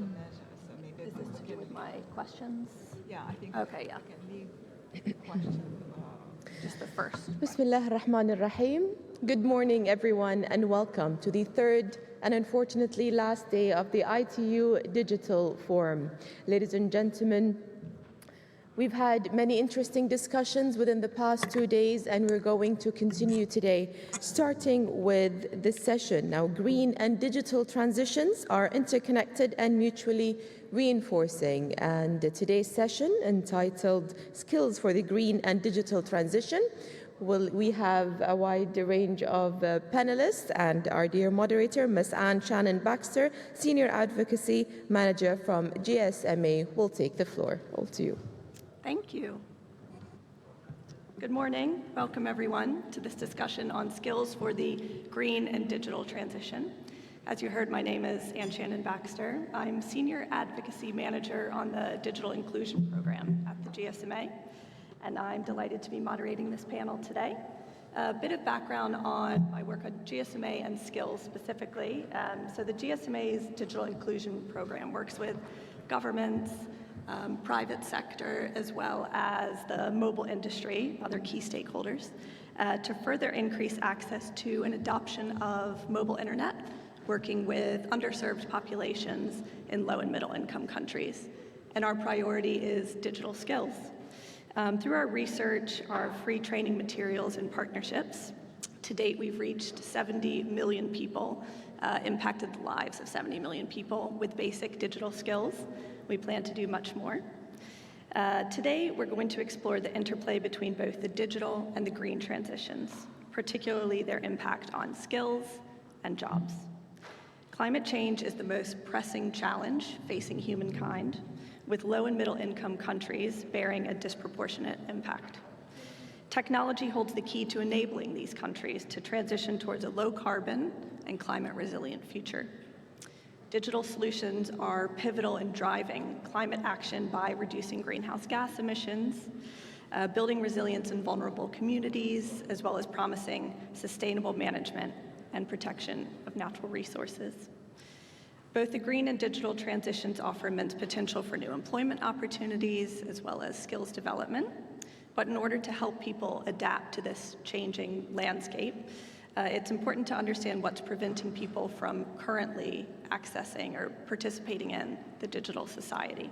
measure. So maybe Is this to do with my questions? Yeah, I think Okay, yeah. we can leave the question. Just the first. Bismillah ar-Rahman ar-Rahim. Good morning, everyone, and welcome to the third and unfortunately last day of the ITU Digital Forum. Ladies and gentlemen, we've had many interesting discussions within the past 2 days, and we're going to continue today, starting with this session. Now, green and digital transitions are interconnected and mutually reinforcing. And today's session, entitled Skills for the Green and Digital Transition, we have a wide range of panelists, and our dear moderator, Ms. Anne Shannon Baxter, Senior Advocacy Manager from GSMA, will take the floor. All to you. Thank you. Good morning. Welcome, everyone, to this discussion on skills for the green and digital transition. As you heard, my name is Anne Shannon Baxter. I'm Senior Advocacy Manager on the Digital Inclusion Program at the GSMA, and I'm delighted to be moderating this panel today. A bit of background on my work on GSMA and skills specifically. So the GSMA's Digital Inclusion Program works with governments, private sector, as well as the mobile industry, other key stakeholders, to further increase access to and adoption of mobile internet, working with underserved populations in low and middle income countries. And our priority is digital skills. Through our research, our free training materials and partnerships, to date we've reached 70 million people, impacted the lives of 70 million people with basic digital skills. We plan to do much more. Today, we're going to explore the interplay between both the digital and the green transitions, particularly their impact on skills and jobs. Climate change is the most pressing challenge facing humankind, with low and middle income countries bearing a disproportionate impact. Technology holds the key to enabling these countries to transition towards a low carbon and climate resilient future. Digital solutions are pivotal in driving climate action by reducing greenhouse gas emissions, building resilience in vulnerable communities, as well as promising sustainable management and protection of natural resources. Both the green and digital transitions offer immense potential for new employment opportunities, as well as skills development. But in order to help people adapt to this changing landscape, it's important to understand what's preventing people from currently accessing or participating in the digital society.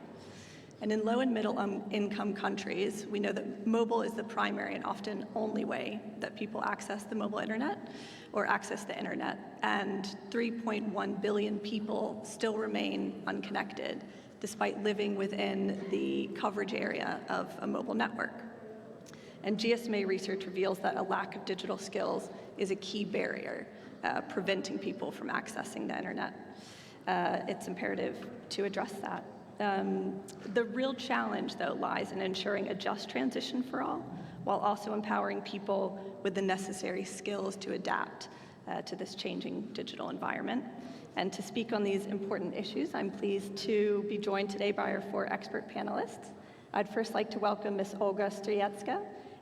And in low and middle income countries, we know that mobile is the primary and often only way that people access the mobile internet or access the internet. And 3.1 billion people still remain unconnected despite living within the coverage area of a mobile network. And GSMA research reveals that a lack of digital skills is a key barrier preventing people from accessing the internet. It's imperative to address that. The real challenge, though, lies in ensuring a just transition for all, while also empowering people with the necessary skills to adapt to this changing digital environment. And to speak on these important issues, I'm pleased to be joined today by our 4 expert panelists. I'd first like to welcome Ms. Olga Stryjecka,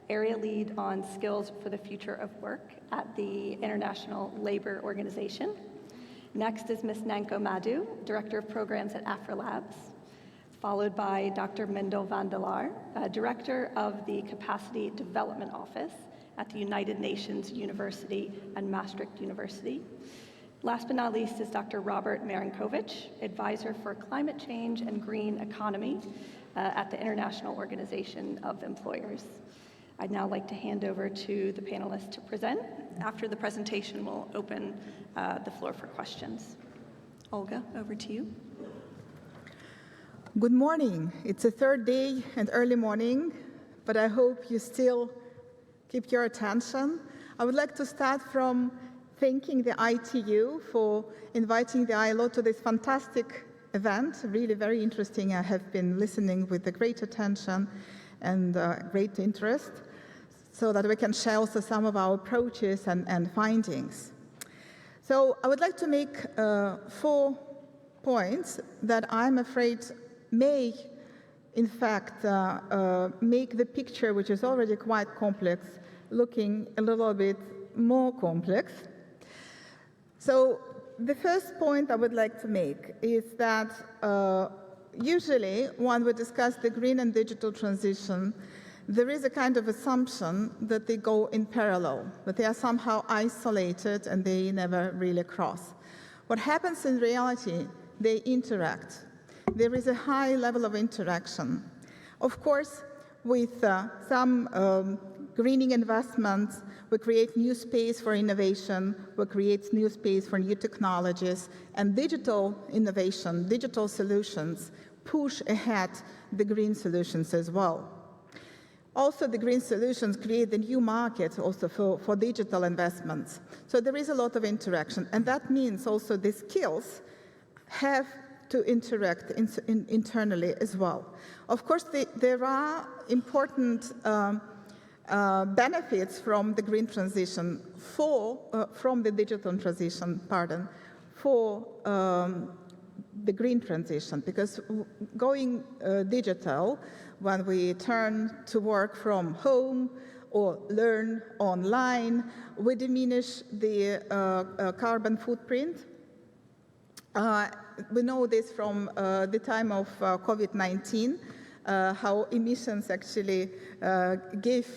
Area Lead on Skills for the Future of Work at the International Labour Organization. Next is Ms. Nanko Madhu, Director of Programs at AfriLabs, followed by Dr. Mendel van der Laar, Director of the Capacity Development Office at the United Nations University and Maastricht University. Last but not least is Dr. Robert Marinkovic, Advisor for Climate Change and Green Economy at the International Organization of Employers. I'd now like to hand over to the panelists to present. After the presentation, we'll open the floor for questions. Olga, over to you. Good morning. It's a third day and early morning, but I hope you still keep your attention. I would like to start from thanking the ITU for inviting the ILO to this fantastic event, really very interesting. I have been listening with great attention and great interest, so that we can share also some of our approaches and findings. So I would like to make 4 points that I'm afraid may, in fact, make the picture, which is already quite complex, looking a little bit more complex. So the first point I would like to make is that usually when we discuss the green and digital transition, there is a kind of assumption that they go in parallel, that they are somehow isolated and they never really cross. What happens in reality, they interact. There is a high level of interaction. Of course, with some greening investments, we create new space for innovation, we create new space for new technologies, and digital innovation, digital solutions push ahead the green solutions as well. Also, the green solutions create a new market also for digital investments. So there is a lot of interaction, and that means also the skills have to interact internally as well. Of course, there are important benefits from the green transition from the digital transition, for the green transition, because going digital, when we turn to work from home or learn online, we diminish the carbon footprint. We know this from the time of COVID-19, how emissions actually gave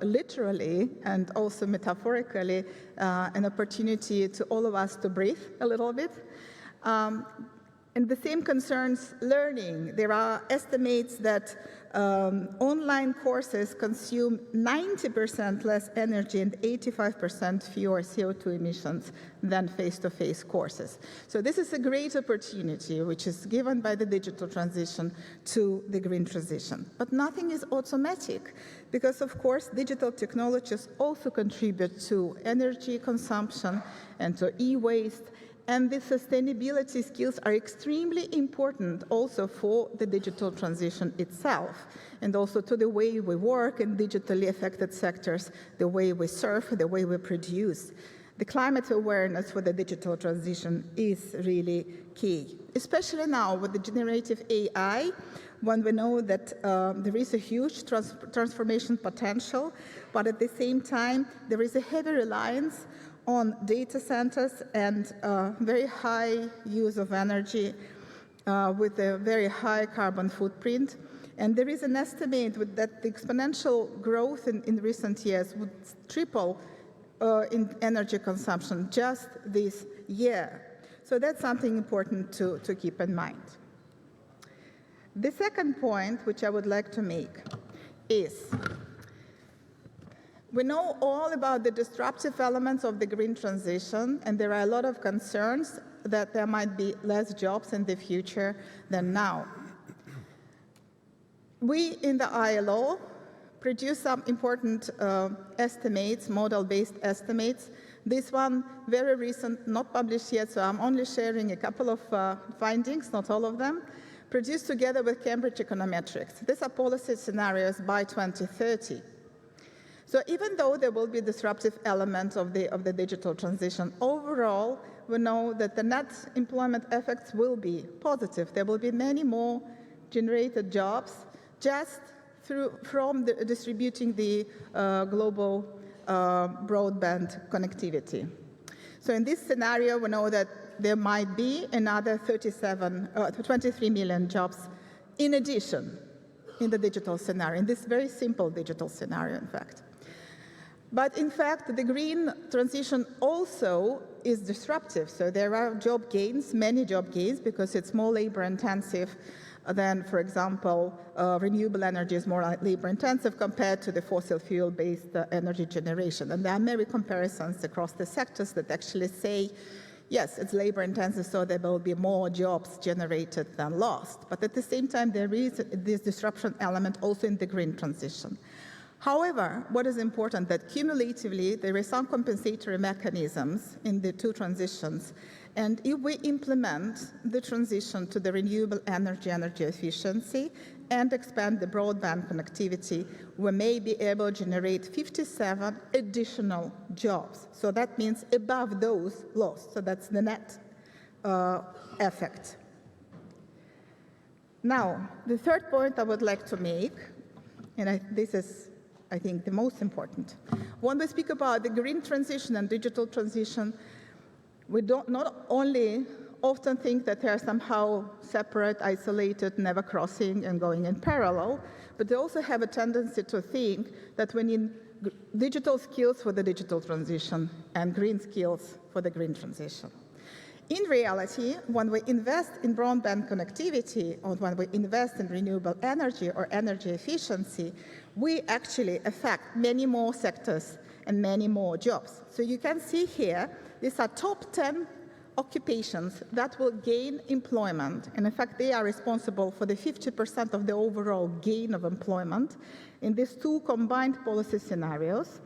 literally and also metaphorically an opportunity to all of us to breathe a little bit. And the same concerns learning. There are estimates that online courses consume 90% less energy and 85% fewer CO2 emissions than face-to-face courses. So this is a great opportunity which is given by the digital transition to the green transition. But nothing is automatic because, of course, digital technologies also contribute to energy consumption and to e-waste. And the sustainability skills are extremely important also for the digital transition itself, and also to the way we work in digitally affected sectors, the way we serve, the way we produce. The climate awareness for the digital transition is really key, especially now with the generative AI, when we know that there is a huge transformation potential, but at the same time, there is a heavy reliance on data centers and very high use of energy with a very high carbon footprint. And there is an estimate that the exponential growth in recent years would triple in energy consumption just this year. So that's something important to keep in mind. The second point, which I would like to make, is we know all about the disruptive elements of the green transition, and there are a lot of concerns that there might be less jobs in the future than now. We in the ILO produce some important estimates, model-based estimates. This one, very recent, not published yet, so I'm only sharing a couple of findings, not all of them, produced together with Cambridge Econometrics. These are policy scenarios by 2030. So even though there will be disruptive elements of the digital transition, overall, we know that the net employment effects will be positive. There will be many more generated jobs just from distributing the global broadband connectivity. So in this scenario, we know that there might be another 23 million jobs in addition in the digital scenario, in this very simple digital scenario, in fact. But in fact, the green transition also is disruptive. So there are job gains, many job gains, because it's more labor intensive than, for example, renewable energy is more labor intensive compared to the fossil fuel-based energy generation. And there are many comparisons across the sectors that actually say, yes, it's labor intensive, so there will be more jobs generated than lost. But at the same time, there is this disruption element also in the green transition. However, what is important that cumulatively there are some compensatory mechanisms in the two transitions, and if we implement the transition to the renewable energy efficiency and expand the broadband connectivity, we may be able to generate 57 additional jobs. So that means above those lost. So that's the net effect. Now, the third point I would like to make, and this is, I think, the most important. When we speak about the green transition and digital transition, We don't not only often think that they are somehow separate, isolated, never crossing and going in parallel, but they also have a tendency to think that we need digital skills for the digital transition and green skills for the green transition. In reality, when we invest in broadband connectivity or when we invest in renewable energy or energy efficiency, we actually affect many more sectors and many more jobs. So you can see here, these are top 10 occupations that will gain employment. And in fact, they are responsible for the 50% of the overall gain of employment in these two combined policy scenarios.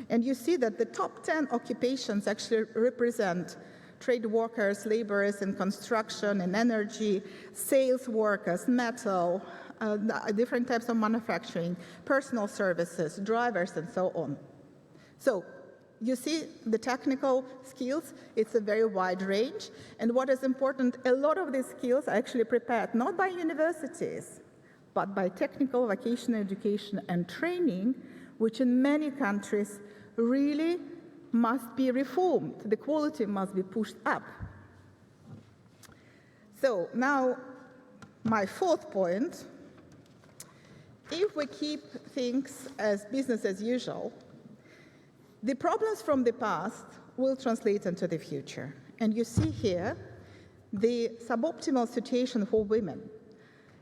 And you see that the top 10 occupations actually represent trade workers, laborers in construction and energy, sales workers, metal, different types of manufacturing, personal services, drivers, and so on. So you see the technical skills, it's a very wide range. And what is important, a lot of these skills are actually prepared not by universities, but by technical vocational education and training, which in many countries really must be reformed. The quality must be pushed up. So now, my fourth point, if we keep things as business as usual, the problems from the past will translate into the future. And you see here the suboptimal situation for women.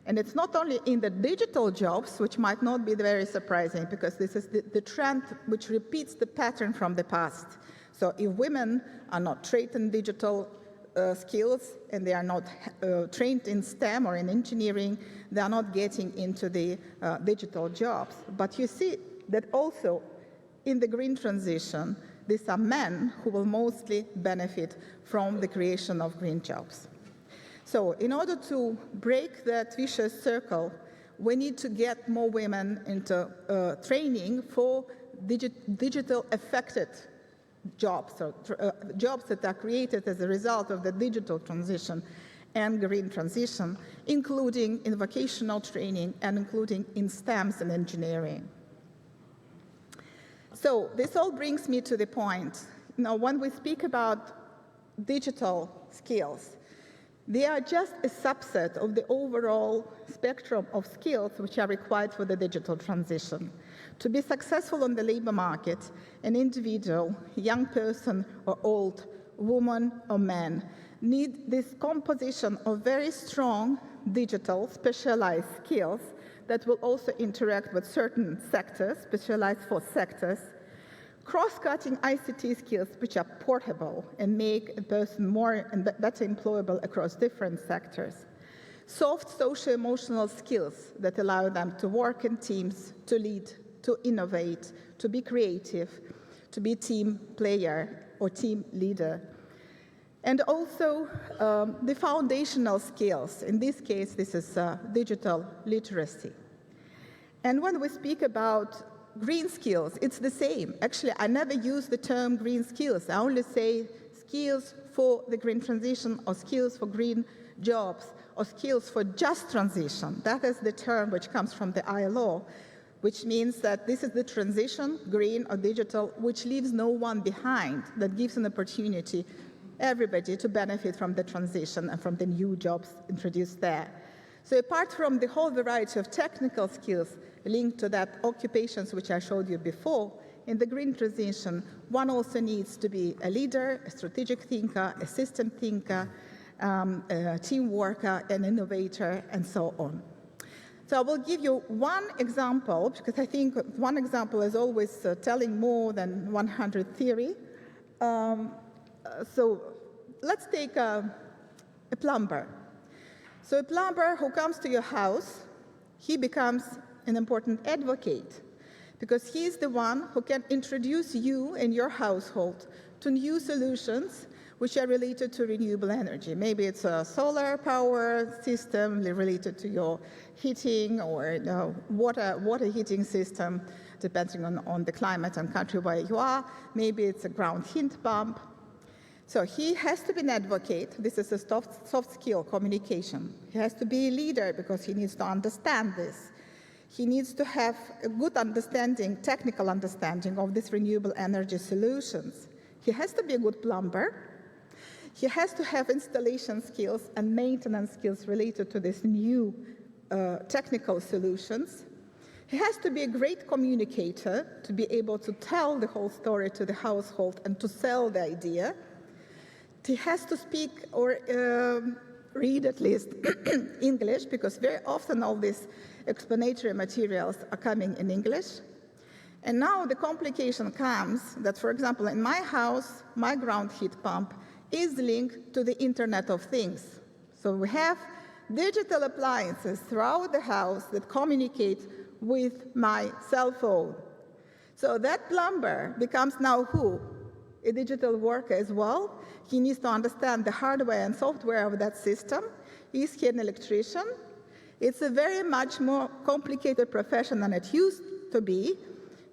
And it's not only in the digital jobs, which might not be very surprising, because this is the trend which repeats the pattern from the past. So if women are not trained in digital skills and they are not trained in STEM or in engineering, they are not getting into the digital jobs. But you see that also in the green transition, these are men who will mostly benefit from the creation of green jobs. So in order to break that vicious circle, we need to get more women into training for digital affected jobs, or jobs that are created as a result of the digital transition and green transition, including in vocational training and including in STEMs and engineering. So this all brings me to the point. Now, when we speak about digital skills, they are just a subset of the overall spectrum of skills which are required for the digital transition. To be successful on the labor market, an individual, young person or old, woman or man, need this composition of very strong digital specialized skills that will also interact with certain sectors, specialized for sectors, cross-cutting ICT skills which are portable and make a person more and better employable across different sectors, soft social-emotional skills that allow them to work in teams, to lead, to innovate, to be creative, to be team player or team leader, and also the foundational skills. In this case, this is digital literacy. And when we speak about green skills, it's the same. Actually, I never use the term green skills. I only say skills for the green transition or skills for green jobs or skills for just transition. That is the term which comes from the ILO, which means that this is the transition, green or digital, which leaves no one behind, that gives an opportunity everybody to benefit from the transition and from the new jobs introduced there. So apart from the whole variety of technical skills linked to that occupations which I showed you before, in the green transition, one also needs to be a leader, a strategic thinker, a system thinker, a team worker, an innovator, and so on. So I will give you one example, because I think one example is always telling more than 100 theory. So let's take a plumber. So a plumber who comes to your house, he becomes an important advocate because he's the one who can introduce you and your household to new solutions which are related to renewable energy. Maybe it's a solar power system related to your heating or water heating system, depending on the climate and country where you are. Maybe it's a ground heat pump. So he has to be an advocate. This is a soft skill, communication. He has to be a leader because he needs to understand this. He needs to have a good understanding, technical understanding of these renewable energy solutions. He has to be a good plumber. He has to have installation skills and maintenance skills related to these new technical solutions. He has to be a great communicator to be able to tell the whole story to the household and to sell the idea. He has to speak or read at least English, because very often all these explanatory materials are coming in English. And now the complication comes that, for example, in my house, my ground heat pump is linked to the Internet of Things. So we have digital appliances throughout the house that communicate with my cell phone. So that plumber becomes now who? A digital worker as well. He needs to understand the hardware and software of that system. Is he an electrician? It's a very much more complicated profession than it used to be,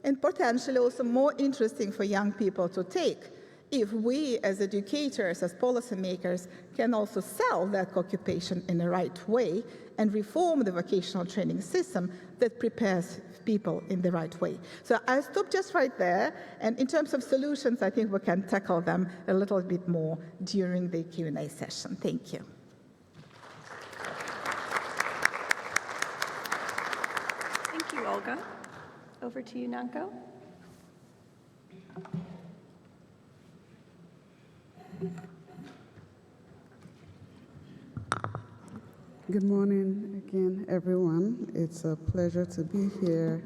and potentially also more interesting for young people to take, if we as educators, as policymakers, can also sell that occupation in the right way and reform the vocational training system that prepares people in the right way. So I'll stop just right there, and in terms of solutions, I think we can tackle them a little bit more during the Q&A session. Thank you. Thank you, Olga. Over to you, Nanko. Good morning again, everyone. It's a pleasure to be here.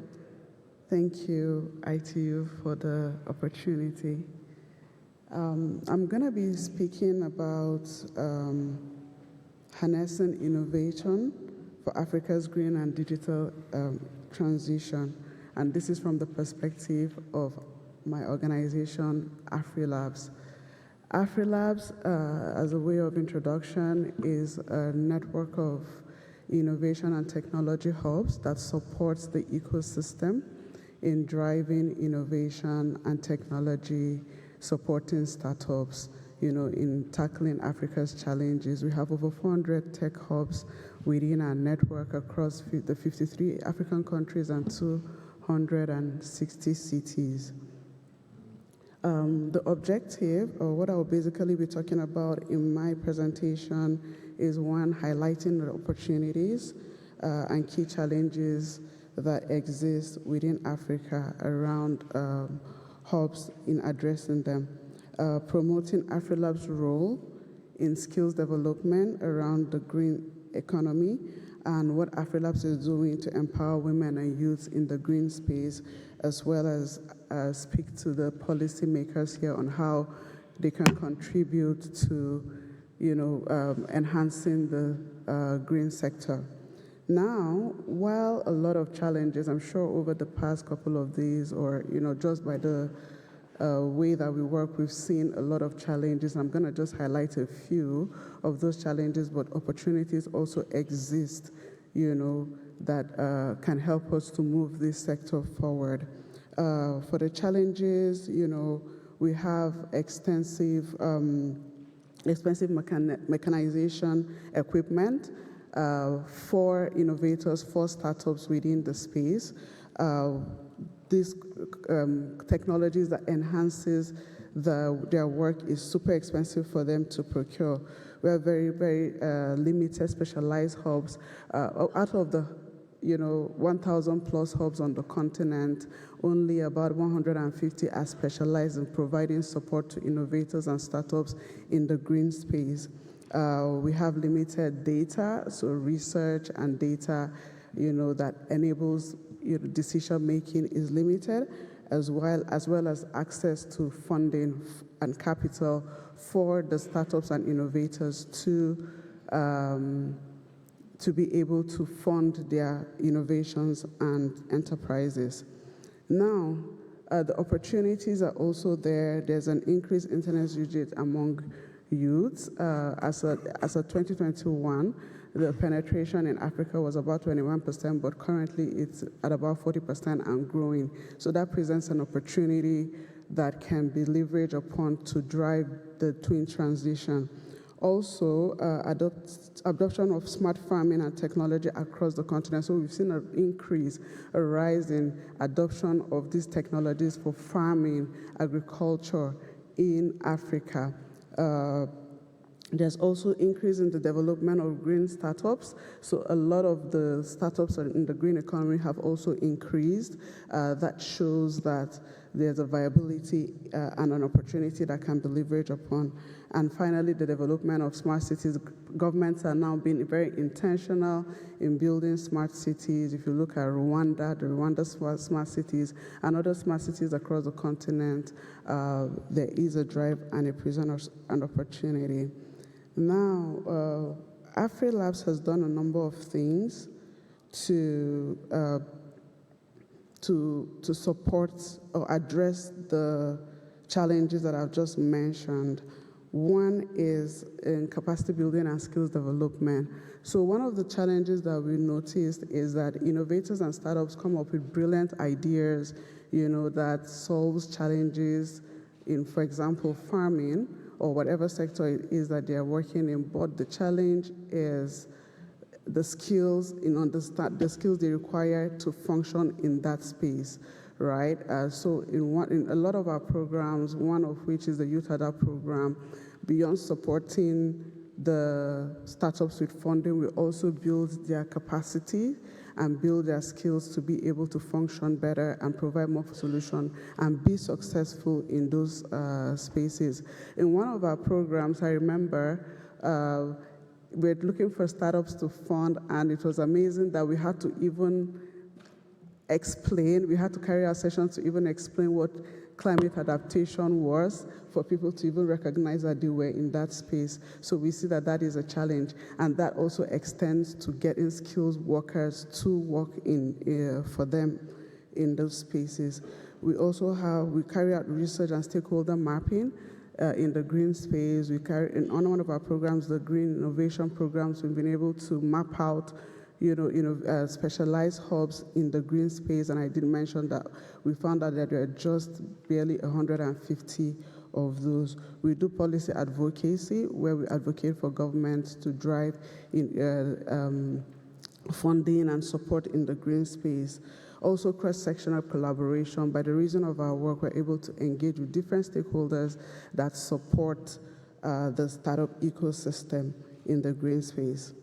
Thank you, ITU, for the opportunity. I'm going to be speaking about harnessing innovation for Africa's green and digital transition. And this is from the perspective of my organization, AfriLabs. AfriLabs, as a way of introduction, is a network of innovation and technology hubs that supports the ecosystem in driving innovation and technology, supporting startups, in tackling Africa's challenges. We have over 400 tech hubs within our network across the 53 African countries and 260 cities. The objective, or what I'll basically be talking about in my presentation, is one, highlighting the opportunities and key challenges that exist within Africa around hubs in addressing them. Promoting AfriLab's role in skills development around the green economy and what AfriLabs is doing to empower women and youth in the green space, as well as speak to the policymakers here on how they can contribute to, enhancing the green sector. Now, while a lot of challenges, I'm sure over the past couple of days, or just by the way that we work, we've seen a lot of challenges. I'm going to just highlight a few of those challenges, but opportunities also exist, that can help us to move this sector forward. For the challenges, we have expensive mechanization equipment for innovators, for startups within the space. These technologies that enhances their work is super expensive for them to procure. We have very, very limited specialized hubs. Out of the 1,000 plus hubs on the continent, only about 150 are specialized in providing support to innovators and startups in the green space. We have limited data, so research and data, that enables decision making is limited, as well as access to funding and capital for the startups and innovators to be able to fund their innovations and enterprises. Now, the opportunities are also there. There's an increased internet usage among youths. As of 2021, the penetration in Africa was about 21%, but currently it's at about 40% and growing. So that presents an opportunity that can be leveraged upon to drive the twin transition. Also, adoption of smart farming and technology across the continent. So we've seen an increase, a rise in adoption of these technologies for farming, agriculture in Africa. There's also increase in the development of green startups. So a lot of the startups in the green economy have also increased. That shows that there's a viability and an opportunity that can be leveraged upon. And finally, the development of smart cities. Governments are now being very intentional in building smart cities. If you look at Rwanda, the Rwanda smart cities, and other smart cities across the continent, there is a drive and a present an opportunity. Now, AfriLabs has done a number of things to support or address the challenges that I've just mentioned. One is in capacity building and skills development. So one of the challenges that we noticed is that innovators and startups come up with brilliant ideas, that solves challenges in, for example, farming or whatever sector it is that they are working in. But the challenge is the skills the skills they require to function in that space, right? So in a lot of our programs, one of which is the Youth Adapt program, beyond supporting the startups with funding, we also build their capacity and build their skills to be able to function better and provide more solutions and be successful in those spaces. In one of our programs, I remember we're looking for startups to fund, and it was amazing that we had to carry out sessions to even explain what climate adaptation was for people to even recognize that they were in that space. So we see that that is a challenge, and that also extends to getting skilled workers to work for them in those spaces. We carry out research and stakeholder mapping in the green space. On one of our programs, the Green Innovation Programs, we've been able to map out specialized hubs in the green space, and I did mention that we found out that there are just barely 150 of those. We do policy advocacy, where we advocate for governments to drive in funding and support in the green space. Also, cross-sectional collaboration. By the reason of our work, we're able to engage with different stakeholders that support the startup ecosystem in the green space.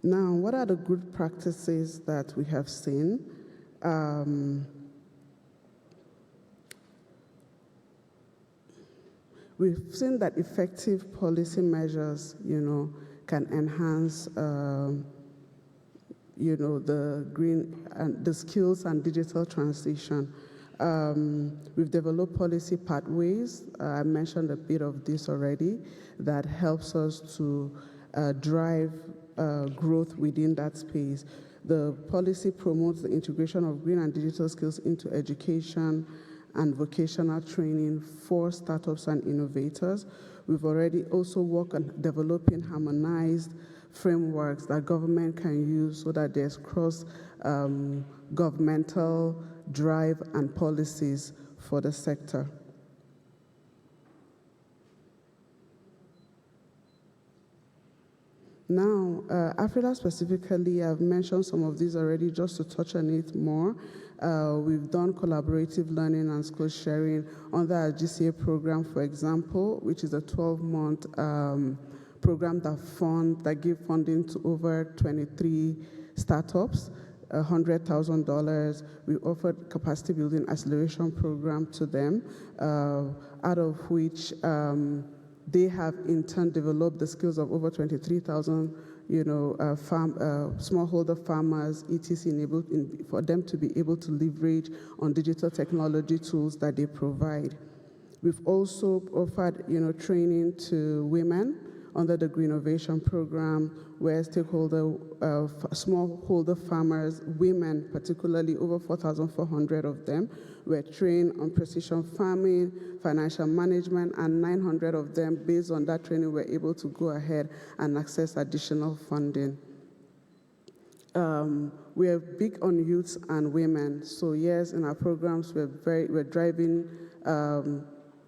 Now, what are the good practices that we have seen? We've seen that effective policy measures, can enhance, the green and the skills and digital transition. We've developed policy pathways. I mentioned a bit of this already. That helps us to drive growth within that space. The policy promotes the integration of green and digital skills into education and vocational training for startups and innovators. We've already also worked on developing harmonized frameworks that government can use so that there's cross-governmental drive and policies for the sector. Now, Africa specifically, I've mentioned some of these already just to touch on it more. We've done collaborative learning and skill sharing under our GCA program, for example, which is a 12-month program that gives funding to over 23 startups, $100,000. We offered capacity building acceleration program to them, out of which they have in turn developed the skills of over 23,000, smallholder farmers, etc., for them to be able to leverage on digital technology tools that they provide. We've also offered, training to women under the Green Innovation Program, where smallholder farmers, women particularly, over 4,400 of them, were trained on precision farming, financial management, and 900 of them, based on that training, were able to go ahead and access additional funding. We are big on youth and women. So yes, in our programs, we're driving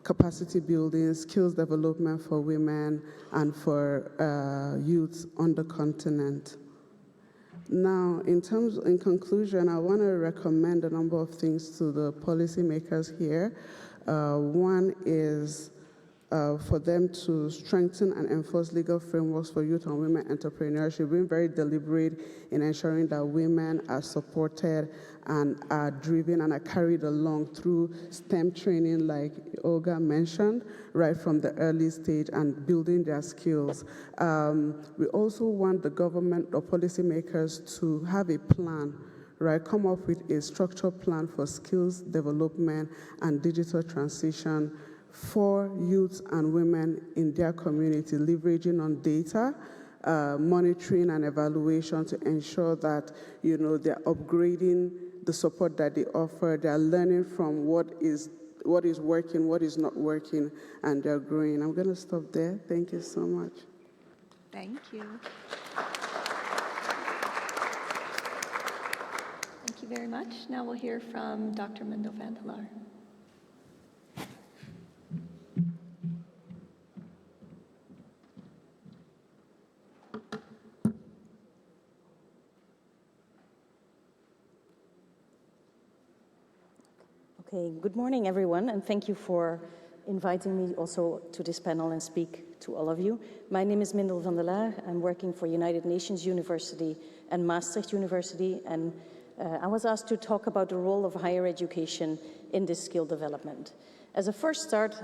capacity building, skills development for women and for youth on the continent. Now, in conclusion, I want to recommend a number of things to the policymakers here. One is for them to strengthen and enforce legal frameworks for youth and women entrepreneurship, being very deliberate in ensuring that women are supported and are driven and are carried along through STEM training, like Olga mentioned, right from the early stage, and building their skills. We also want the government or policymakers to have a plan, right, come up with a structured plan for skills development and digital transition for youth and women in their community, leveraging on data, monitoring and evaluation to ensure that, they're upgrading the support that they offer, they're learning from what is working, what is not working, and they're growing. I'm going to stop there. Thank you so much. Thank you. Thank you very much. Now we'll hear from Dr. Mendel van der Laar. Okay, good morning, everyone, and thank you for inviting me also to this panel and speak to all of you. My name is Mendel van der Laar. I'm working for United Nations University and Maastricht University, and I was asked to talk about the role of higher education in this skill development. As a first start,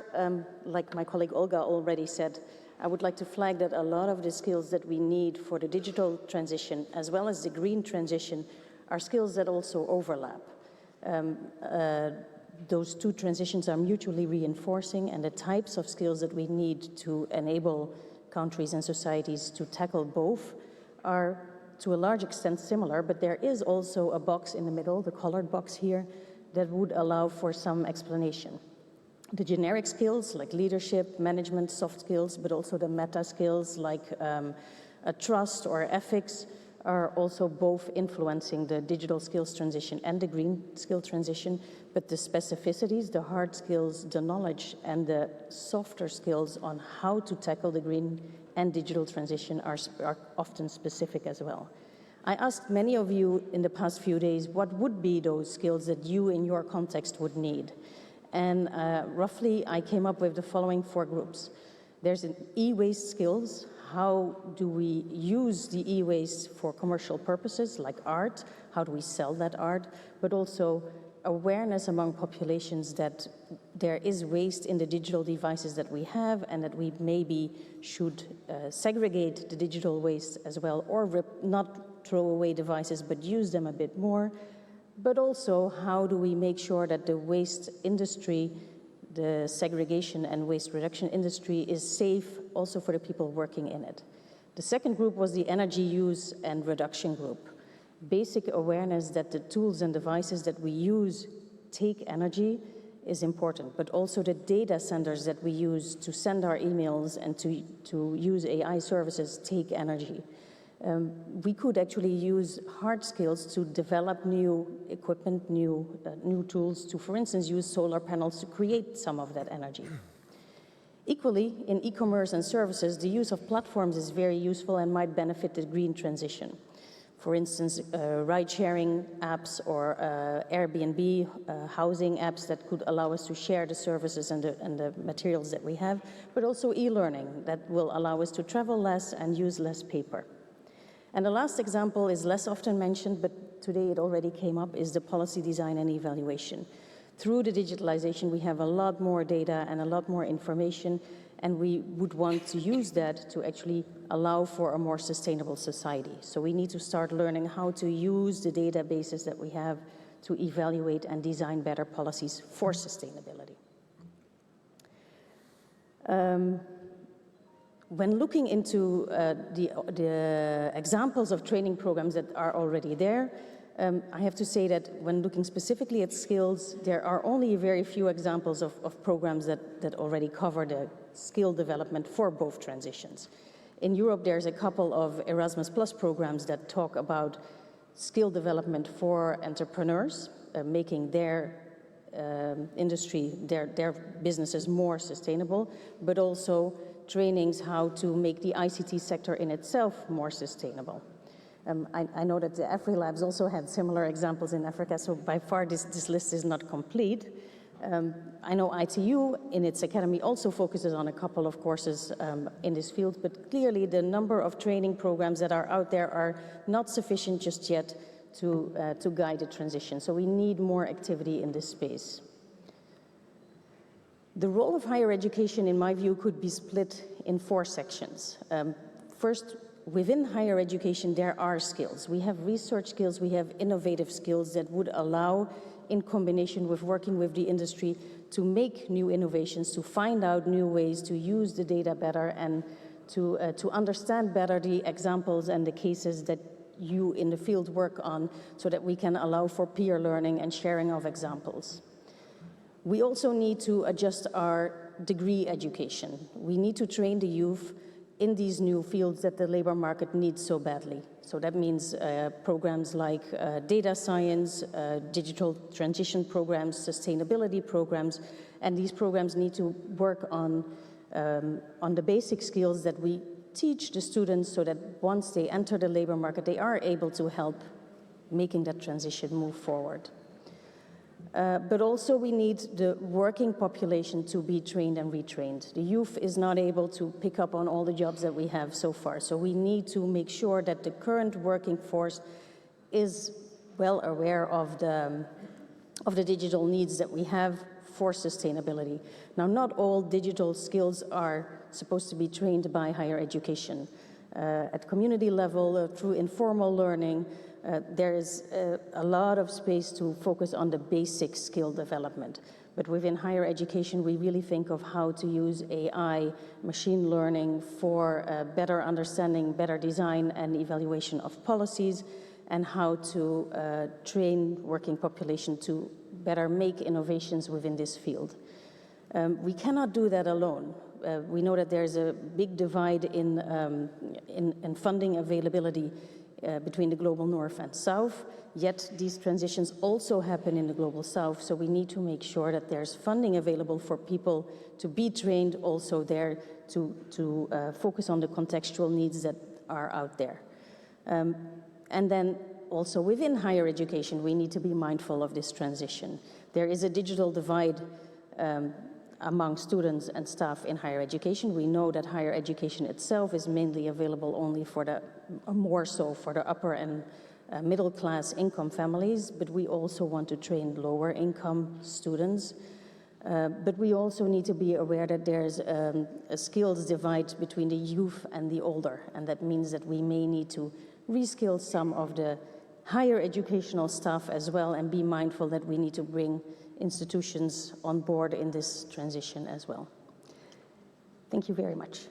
like my colleague Olga already said, I would like to flag that a lot of the skills that we need for the digital transition as well as the green transition are skills that also overlap. Those two transitions are mutually reinforcing, and the types of skills that we need to enable countries and societies to tackle both are to a large extent similar, but there is also a box in the middle, the colored box here, that would allow for some explanation. The generic skills like leadership, management, soft skills, but also the meta skills like trust or ethics are also both influencing the digital skills transition and the green skill transition, but the specificities, the hard skills, the knowledge, and the softer skills on how to tackle the green and digital transition are often specific as well. I asked many of you in the past few days what would be those skills that you in your context would need. And roughly I came up with the following 4 groups. There's an e-waste skills. How do we use the e-waste for commercial purposes like art? How do we sell that art? But also awareness among populations that there is waste in the digital devices that we have and that we maybe should segregate the digital waste as well, or not throw away devices but use them a bit more. But also, how do we make sure that the waste industry, the segregation and waste reduction industry is safe also for the people working in it? The second group was the energy use and reduction group. Basic awareness that the tools and devices that we use take energy is important, but also the data centers that we use to send our emails and to use AI services take energy. We could actually use hard skills to develop new equipment, new tools to, for instance, use solar panels to create some of that energy. Equally, in e-commerce and services, the use of platforms is very useful and might benefit the green transition. For instance, ride-sharing apps or Airbnb housing apps that could allow us to share the services and the materials that we have, but also e-learning that will allow us to travel less and use less paper. And the last example is less often mentioned, but today it already came up, is the policy design and evaluation. Through the digitalization, we have a lot more data and a lot more information, and we would want to use that to actually allow for a more sustainable society. So we need to start learning how to use the databases that we have to evaluate and design better policies for sustainability. When looking into the examples of training programs that are already there, I have to say that when looking specifically at skills, there are only very few examples of programs that already cover the skill development for both transitions. In Europe, there's a couple of Erasmus Plus programs that talk about skill development for entrepreneurs, making their industry, their businesses more sustainable, but also trainings how to make the ICT sector in itself more sustainable. I know that the AfriLabs also had similar examples in Africa, so by far this list is not complete. I know ITU in its academy also focuses on a couple of courses in this field, but clearly the number of training programs that are out there are not sufficient just yet to guide the transition. So we need more activity in this space. The role of higher education, in my view, could be split in 4 sections. First, within higher education, there are skills. We have research skills, we have innovative skills that would allow, in combination with working with the industry, to make new innovations, to find out new ways to use the data better and to understand better the examples and the cases that you in the field work on, so that we can allow for peer learning and sharing of examples. We also need to adjust our degree education. We need to train the youth in these new fields that the labor market needs so badly. So that means programs like data science, digital transition programs, sustainability programs, and these programs need to work on the basic skills that we teach the students so that once they enter the labor market, they are able to help making that transition move forward. But also we need the working population to be trained and retrained. The youth is not able to pick up on all the jobs that we have so far. So we need to make sure that the current working force is well aware of the digital needs that we have for sustainability. Now, not all digital skills are supposed to be trained by higher education. At community level, through informal learning, there is a lot of space to focus on the basic skill development. But within higher education, we really think of how to use AI, machine learning for better understanding, better design and evaluation of policies, and how to train working population to better make innovations within this field. We cannot do that alone. We know that there's a big divide in funding availability between the global north and south, yet these transitions also happen in the global south, so we need to make sure that there's funding available for people to be trained also there to focus on the contextual needs that are out there. And then also within higher education, we need to be mindful of this transition. There is a digital divide among students and staff in higher education. We know that higher education itself is mainly available only for more so for the upper and middle class income families, but we also want to train lower income students. But we also need to be aware that there's a skills divide between the youth and the older, and that means that we may need to reskill some of the higher educational staff as well, and be mindful that we need to bring institutions on board in this transition as well. Thank you very much.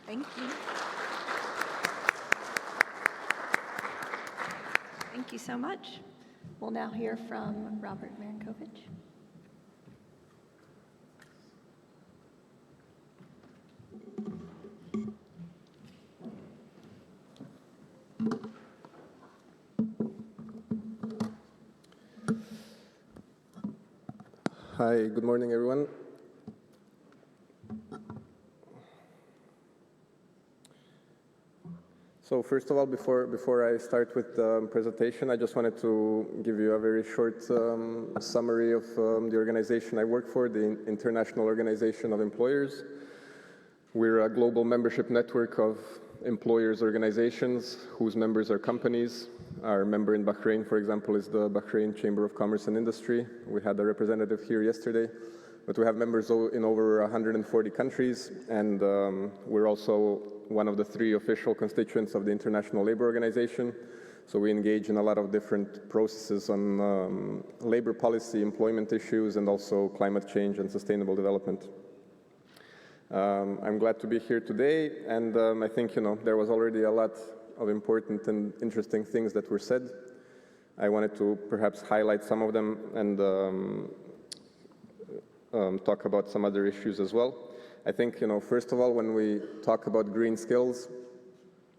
Thank you. Thank you so much. We'll now hear from Robert Marinkovich. Hi, good morning, everyone. So first of all, before I start with the presentation, I just wanted to give you a very short summary of the organization I work for, the International Organization of Employers. We're a global membership network of employers' organizations whose members are companies. Our member in Bahrain, for example, is the Bahrain Chamber of Commerce and Industry. We had a representative here yesterday, but we have members in over 140 countries, and we're also one of the 3 official constituents of the International Labour Organization. So we engage in a lot of different processes on labor policy, employment issues, and also climate change and sustainable development. I'm glad to be here today, and I think, there was already a lot of important and interesting things that were said. I wanted to perhaps highlight some of them and talk about some other issues as well. I think, first of all, when we talk about green skills,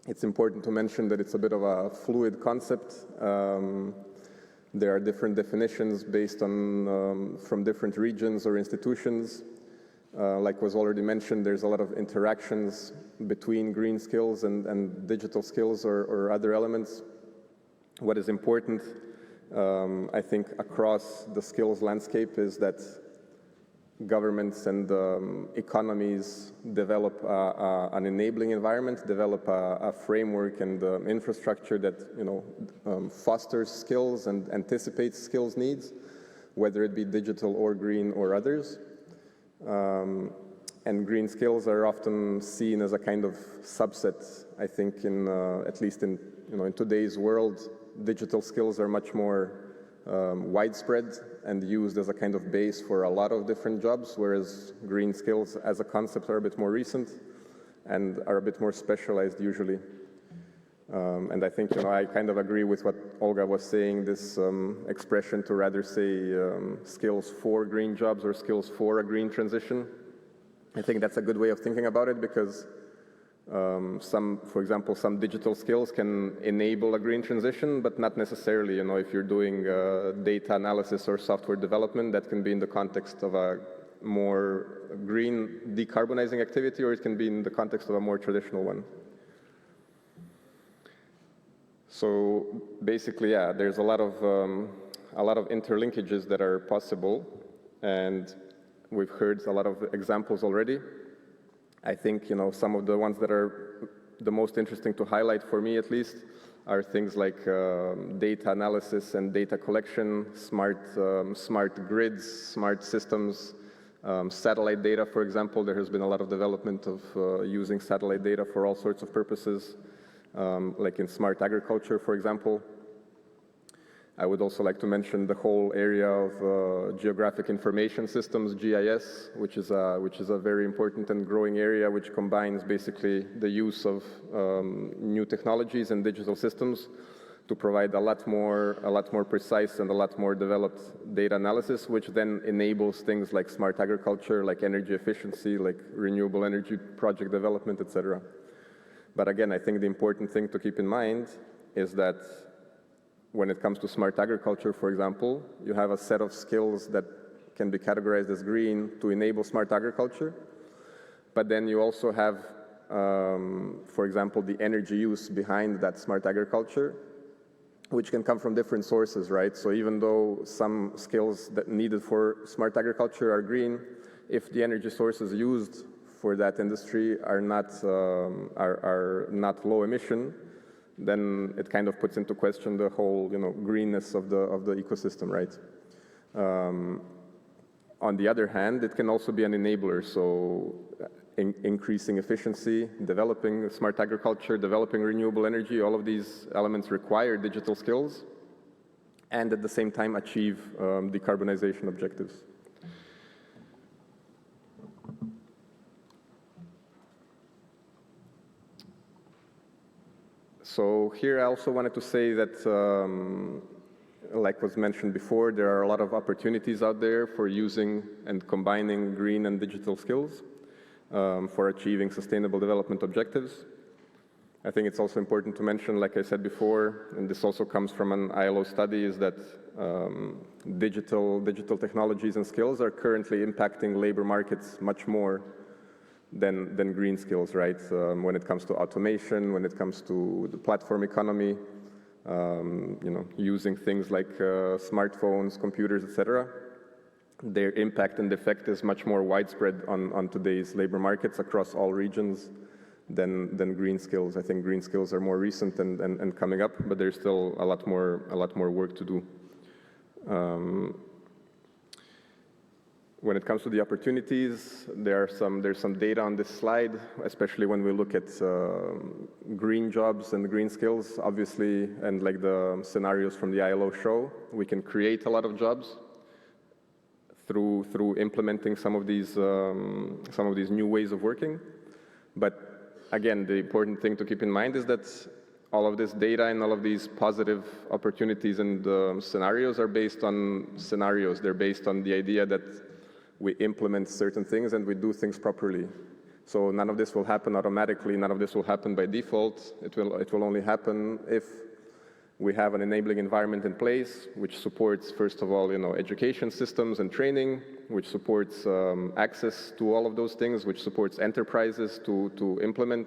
it's important to mention that it's a bit of a fluid concept. There are different definitions based on from different regions or institutions. Like was already mentioned, there's a lot of interactions between green skills and digital skills or other elements. What is important I think across the skills landscape is that governments and economies develop an enabling environment, develop a framework and infrastructure that fosters skills and anticipates skills needs, whether it be digital or green or others. And green skills are often seen as a kind of subset. I think at least in today's world, digital skills are much more widespread and used as a kind of base for a lot of different jobs, whereas green skills as a concept are a bit more recent and are a bit more specialized usually. And I think I kind of agree with what Olga was saying, this expression to rather say skills for green jobs or skills for a green transition. I think that's a good way of thinking about it because for example, some digital skills can enable a green transition, but not necessarily. If you're doing data analysis or software development, that can be in the context of a more green decarbonizing activity, or it can be in the context of a more traditional one. So basically, yeah, there's a lot of interlinkages that are possible, and we've heard a lot of examples already. I think some of the ones that are the most interesting to highlight for me, at least, are things like data analysis and data collection, smart grids, smart systems, satellite data, for example. There has been a lot of development of using satellite data for all sorts of purposes, like in smart agriculture, for example. I would also like to mention the whole area of geographic information systems, GIS, which is a very important and growing area, which combines basically the use of new technologies and digital systems to provide a lot more precise and a lot more developed data analysis, which then enables things like smart agriculture, like energy efficiency, like renewable energy project development, etc. But again, I think the important thing to keep in mind is that when it comes to smart agriculture, for example, you have a set of skills that can be categorized as green to enable smart agriculture. But then you also have, for example, the energy use behind that smart agriculture, which can come from different sources, right? So even though some skills that needed for smart agriculture are green, if the energy sources used for that industry are not low emission, then it kind of puts into question the whole, greenness of the ecosystem, right? On the other hand, it can also be an enabler. So increasing efficiency, developing smart agriculture, developing renewable energy, all of these elements require digital skills and at the same time achieve decarbonization objectives. So here I also wanted to say that, like was mentioned before, there are a lot of opportunities out there for using and combining green and digital skills for achieving sustainable development objectives. I think it's also important to mention, like I said before, and this also comes from an ILO study, is that digital technologies and skills are currently impacting labor markets much more than green skills, right? When it comes to automation, when it comes to the platform economy, using things like smartphones, computers, etc. Their impact and effect is much more widespread on today's labor markets across all regions than green skills. I think green skills are more recent and coming up, but there's still a lot more work to do. When it comes to the opportunities, there's some data on this slide, especially when we look at green jobs and green skills, obviously, and like the scenarios from the ILO show, we can create a lot of jobs through implementing some of these new ways of working. But again, the important thing to keep in mind is that all of this data and all of these positive opportunities and scenarios are based on scenarios. They're based on the idea that we implement certain things and we do things properly. So none of this will happen automatically, none of this will happen by default. It will only happen if we have an enabling environment in place, which supports, first of all, education systems and training, which supports access to all of those things, which supports enterprises to implement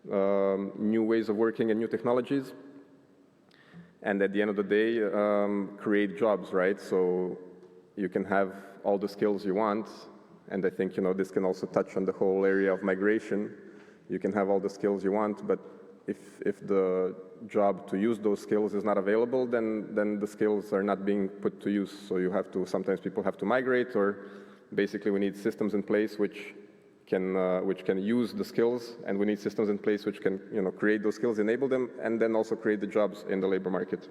new ways of working and new technologies. and at the end of the day, create jobs, right? So you can have all the skills you want, and I think, this can also touch on the whole area of migration. You can have all the skills you want, but if the job to use those skills is not available, then the skills are not being put to use. So you have to, sometimes people have to migrate, or basically we need systems in place which can use the skills, and we need systems in place which can create those skills, enable them, and then also create the jobs in the labor market.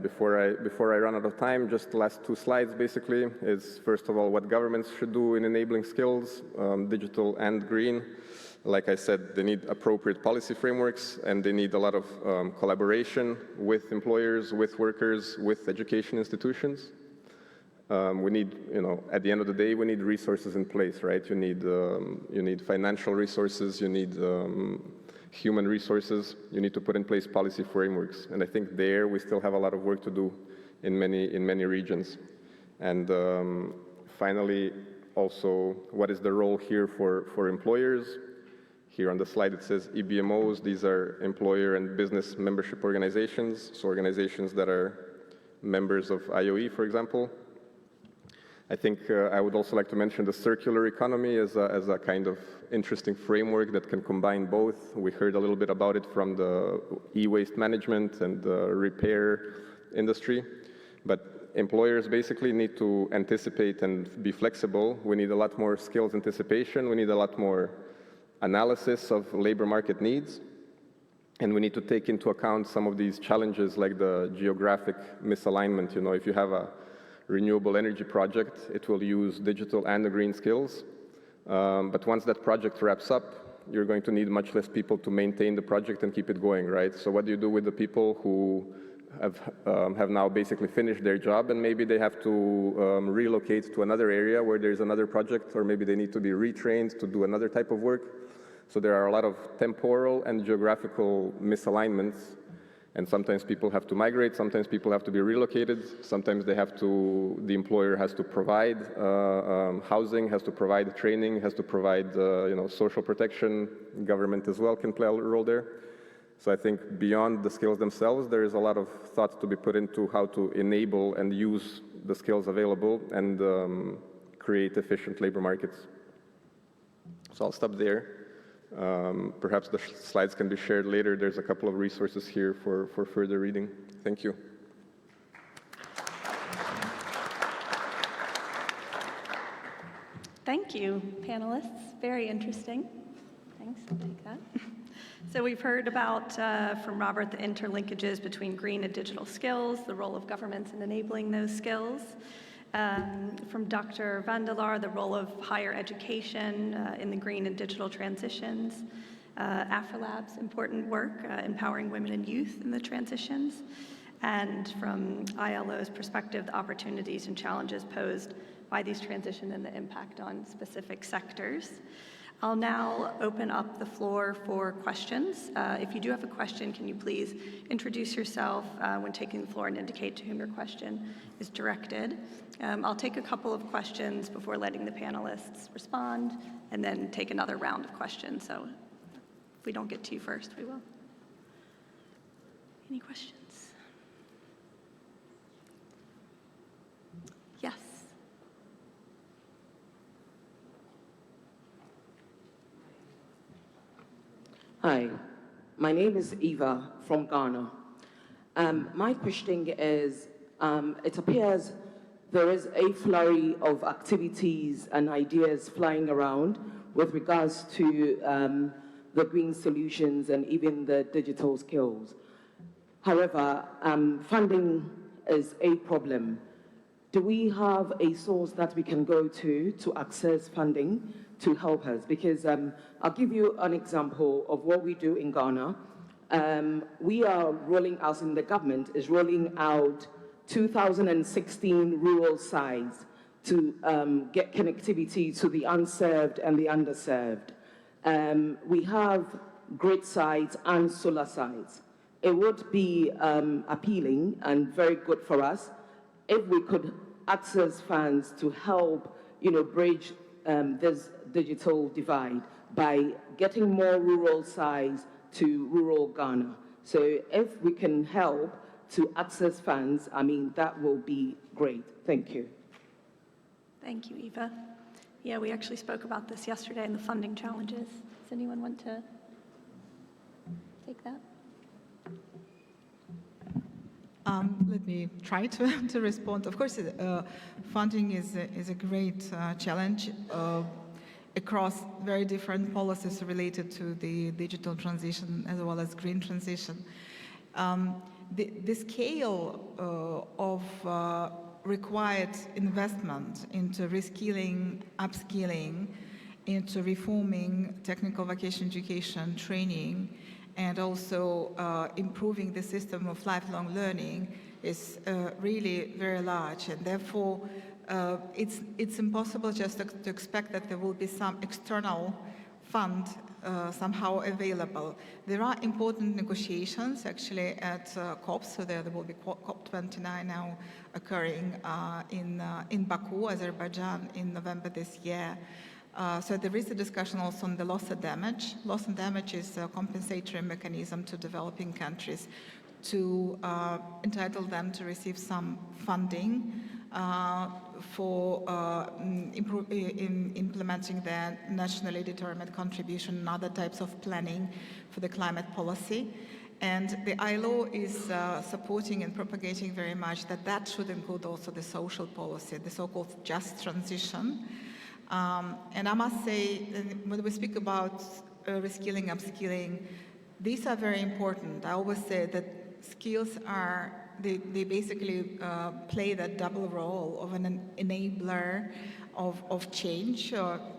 Before I run out of time, just the last 2 slides basically is, first of all, what governments should do in enabling skills, digital and green. Like I said, they need appropriate policy frameworks, and they need a lot of collaboration with employers, with workers, with education institutions. We need, at the end of the day, we need resources in place, right? You need financial resources, you need human resources, you need to put in place policy frameworks. And I think there we still have a lot of work to do in many regions. And finally, also, what is the role here for employers? Here on the slide it says EBMOs. These are employer and business membership organizations, so organizations that are members of IOE, for example. I think I would also like to mention the circular economy as a kind of interesting framework that can combine both. We heard a little bit about it from the e-waste management and the repair industry, but employers basically need to anticipate and be flexible. We need a lot more skills anticipation. We need a lot more analysis of labor market needs. And we need to take into account some of these challenges like the geographic misalignment. If you have a renewable energy project, it will use digital and the green skills. But once that project wraps up, you're going to need much less people to maintain the project and keep it going, right? So what do you do with the people who have now basically finished their job, and maybe they have to relocate to another area where there's another project, or maybe they need to be retrained to do another type of work? So there are a lot of temporal and geographical misalignments. And sometimes people have to migrate, sometimes people have to be relocated, sometimes the employer has to provide housing, has to provide training, has to provide social protection. Government as well can play a role there. So I think beyond the skills themselves, there is a lot of thought to be put into how to enable and use the skills available and create efficient labor markets. So I'll stop there. Perhaps the slides can be shared later. There's a couple of resources here for further reading. Thank you. Thank you, panelists. Very interesting. Thanks, I'll take that. So we've heard about, from Robert, the interlinkages between green and digital skills, the role of governments in enabling those skills. From Dr. Van der Laar, the role of higher education in the green and digital transitions. AfriLab's important work, empowering women and youth in the transitions. And from ILO's perspective, the opportunities and challenges posed by these transitions and the impact on specific sectors. I'll now open up the floor for questions. If you do have a question, can you please introduce yourself when taking the floor and indicate to whom your question is directed. I'll take a couple of questions before letting the panelists respond, and then take another round of questions. So if we don't get to you first, we will. Any questions? Yes. Hi, my name is Eva from Ghana. My question is, it appears there is a flurry of activities and ideas flying around with regards to the green solutions and even the digital skills. However, funding is a problem. Do we have a source that we can go to access funding to help us? Because I'll give you an example of what we do in Ghana. We are rolling out, in the government is rolling out 2016 rural sites to get connectivity to the unserved and the underserved. We have grid sites and solar sites. It would be appealing and very good for us if we could access funds to help, bridge this digital divide by getting more rural sites to rural Ghana. So if we can help to access funds, I mean, that will be great. Thank you. Thank you, Eva. Yeah, we actually spoke about this yesterday in the funding challenges. Does anyone want to take that? Let me try to respond. Of course, funding is a great challenge across very different policies related to the digital transition as well as green transition. The scale of required investment into reskilling, upskilling, into reforming technical vocational education training, and also improving the system of lifelong learning is really very large, and therefore it's impossible just to expect that there will be some external fund somehow available. There are important negotiations actually at COP, so there will be COP29 now occurring in Baku, Azerbaijan in November this year. So there is a discussion also on the loss and damage. Loss and damage is a compensatory mechanism to developing countries to entitle them to receive some funding for implementing their nationally determined contribution and other types of planning for the climate policy. And the ILO is supporting and propagating very much that should include also the social policy, the so-called just transition. And I must say, when we speak about reskilling, upskilling, these are very important. I always say that skills are, they basically play that double role of an enabler of change,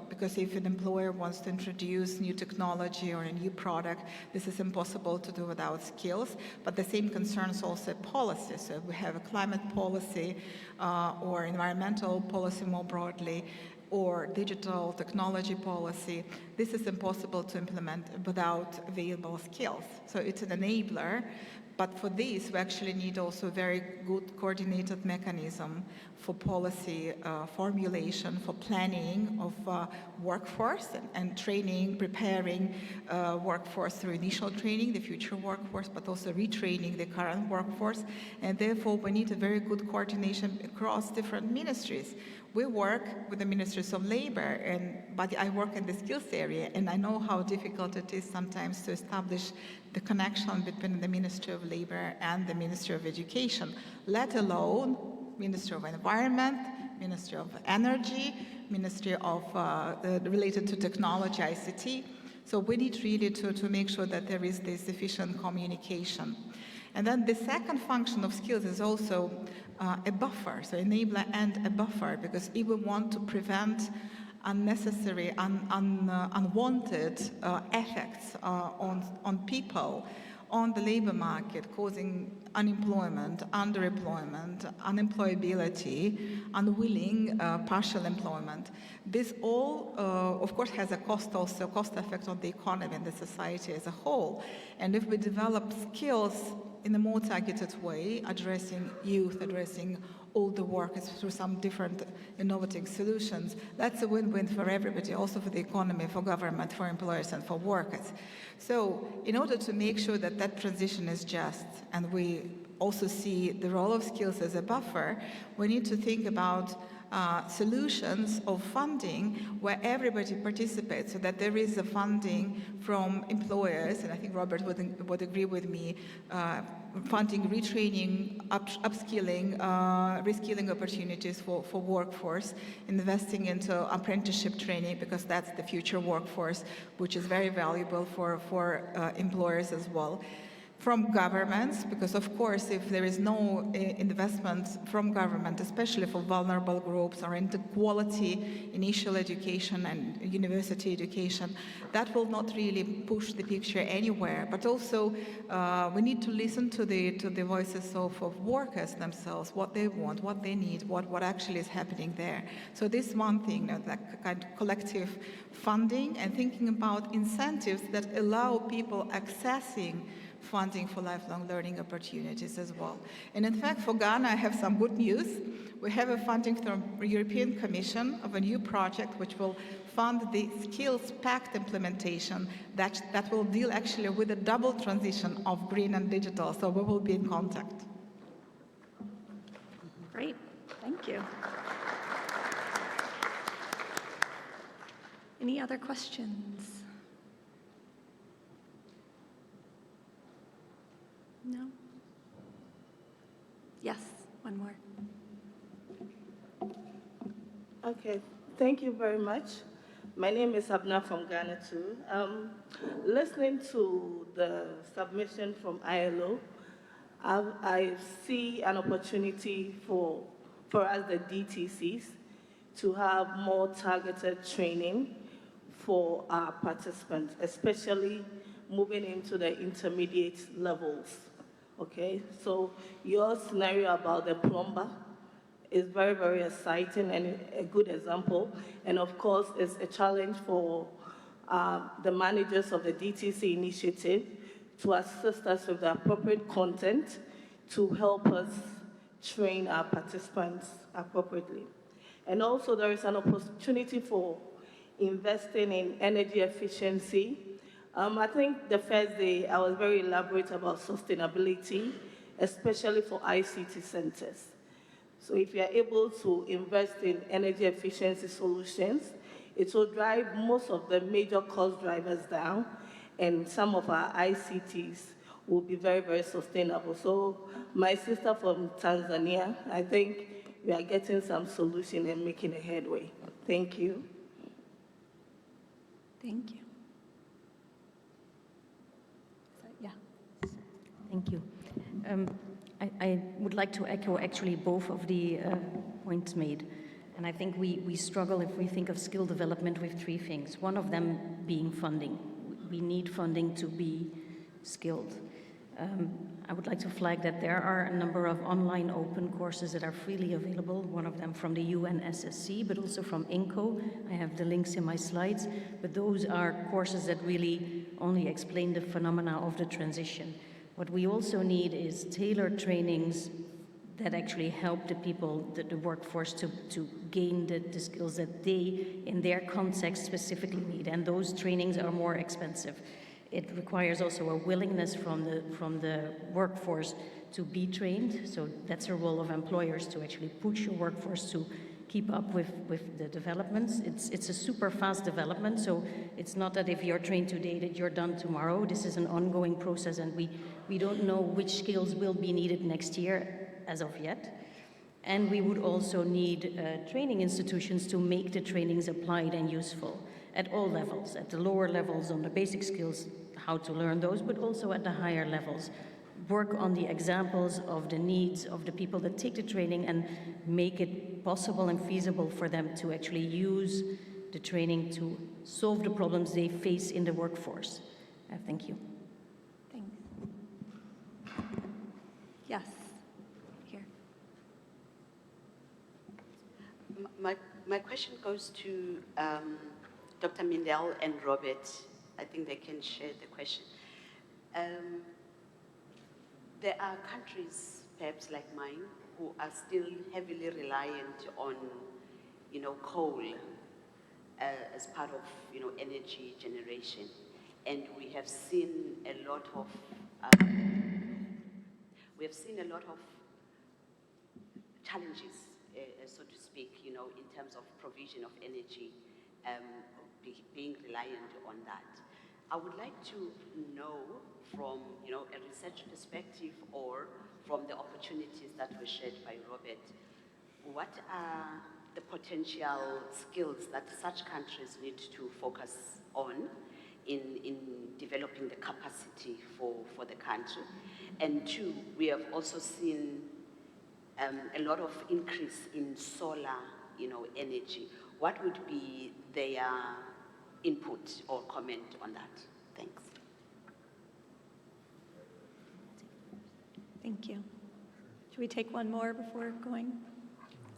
because if an employer wants to introduce new technology or a new product, this is impossible to do without skills. But the same concerns also policy. So if we have a climate policy or environmental policy more broadly, or digital technology policy, this is impossible to implement without available skills. So it's an enabler, but for this we actually need also a very good coordinated mechanism for policy formulation, for planning of workforce and training, preparing workforce through initial training, the future workforce, but also retraining the current workforce. And therefore we need a very good coordination across different ministries. We work with the Ministries of Labor, but I work in the skills area, and I know how difficult it is sometimes to establish the connection between the Ministry of Labor and the Ministry of Education, let alone Ministry of Environment, Ministry of Energy, Ministry of related to technology, ICT. So we need really to make sure that there is this efficient communication. And then the second function of skills is also a buffer, so enabler and a buffer, because if we want to prevent unnecessary, unwanted effects on people, on the labor market, causing unemployment, underemployment, unemployability, unwilling partial employment. This all, of course, has a cost also, cost effect on the economy and the society as a whole. And if we develop skills in a more targeted way, addressing youth, addressing older workers through some different innovative solutions, that's a win-win for everybody, also for the economy, for government, for employers, and for workers. So in order to make sure that that transition is just, and we also see the role of skills as a buffer, we need to think about solutions of funding where everybody participates, so that there is a funding from employers, and I think Robert would agree with me, funding retraining, upskilling, reskilling opportunities for workforce, investing into apprenticeship training, because that's the future workforce, which is very valuable for employers as well. From governments, because of course if there is no investment from government, especially for vulnerable groups or into quality initial education and university education, that will not really push the picture anywhere. But also we need to listen to the voices of workers themselves, what they want, what they need, what actually is happening there. So this one thing, that kind of collective funding and thinking about incentives that allow people accessing funding for lifelong learning opportunities as well. And in fact, for Ghana, I have some good news. We have a funding from the European Commission of a new project which will fund the skills pact implementation that will deal actually with the double transition of green and digital. So we will be in contact. Great, thank you. Any other questions? No? Yes, one more. Okay, thank you very much. My name is Abna from Ghana too. Listening to the submission from ILO, I see an opportunity for us, the DTCs, to have more targeted training for our participants, especially moving into the intermediate levels. Okay, so your scenario about the plumber is very, very exciting and a good example. And of course, it's a challenge for the managers of the DTC initiative to assist us with the appropriate content to help us train our participants appropriately. And also there is an opportunity for investing in energy efficiency. I think the first day I was very elaborate about sustainability, especially for ICT centers. So if you are able to invest in energy efficiency solutions, it will drive most of the major cost drivers down, and some of our ICTs will be very, very sustainable. So my sister from Tanzania, I think we are getting some solution and making a headway. Thank you. Thank you. Yeah. Thank you. I would like to echo actually both of the points made. And I think we struggle if we think of skill development with three things. One of them being funding. We need funding to be skilled. I would like to flag that there are a number of online open courses that are freely available, one of them from the UNSSC, but also from INCO. I have the links in my slides, but those are courses that really only explain the phenomena of the transition. What we also need is tailored trainings that actually help the people, the workforce, to gain the skills that they, in their context, specifically need. And those trainings are more expensive. It requires also a willingness from the workforce to be trained. So that's a role of employers, to actually push your workforce to keep up with the developments. It's a super fast development, so it's not that if you're trained today that you're done tomorrow. This is an ongoing process, and we don't know which skills will be needed next year as of yet. And we would also need training institutions to make the trainings applied and useful at all levels, at the lower levels on the basic skills, how to learn those, but also at the higher levels. Work on the examples of the needs of the people that take the training and make it possible and feasible for them to actually use the training to solve the problems they face in the workforce. Thank you. Thanks. Yes. Here. My question goes to Dr. Mindell and Robert. I think they can share the question. There are countries, perhaps like mine, who are still heavily reliant on, coal as part of, energy generation, and we have seen a lot of challenges, so to speak, in terms of provision of energy, being reliant on that. I would like to know from, a research perspective or from the opportunities that were shared by Robert, what are the potential skills that such countries need to focus on in developing the capacity for the country? And two, we have also seen a lot of increase in solar, energy. What would be their input or comment on that? Thanks. Thank you. Should we take one more before going?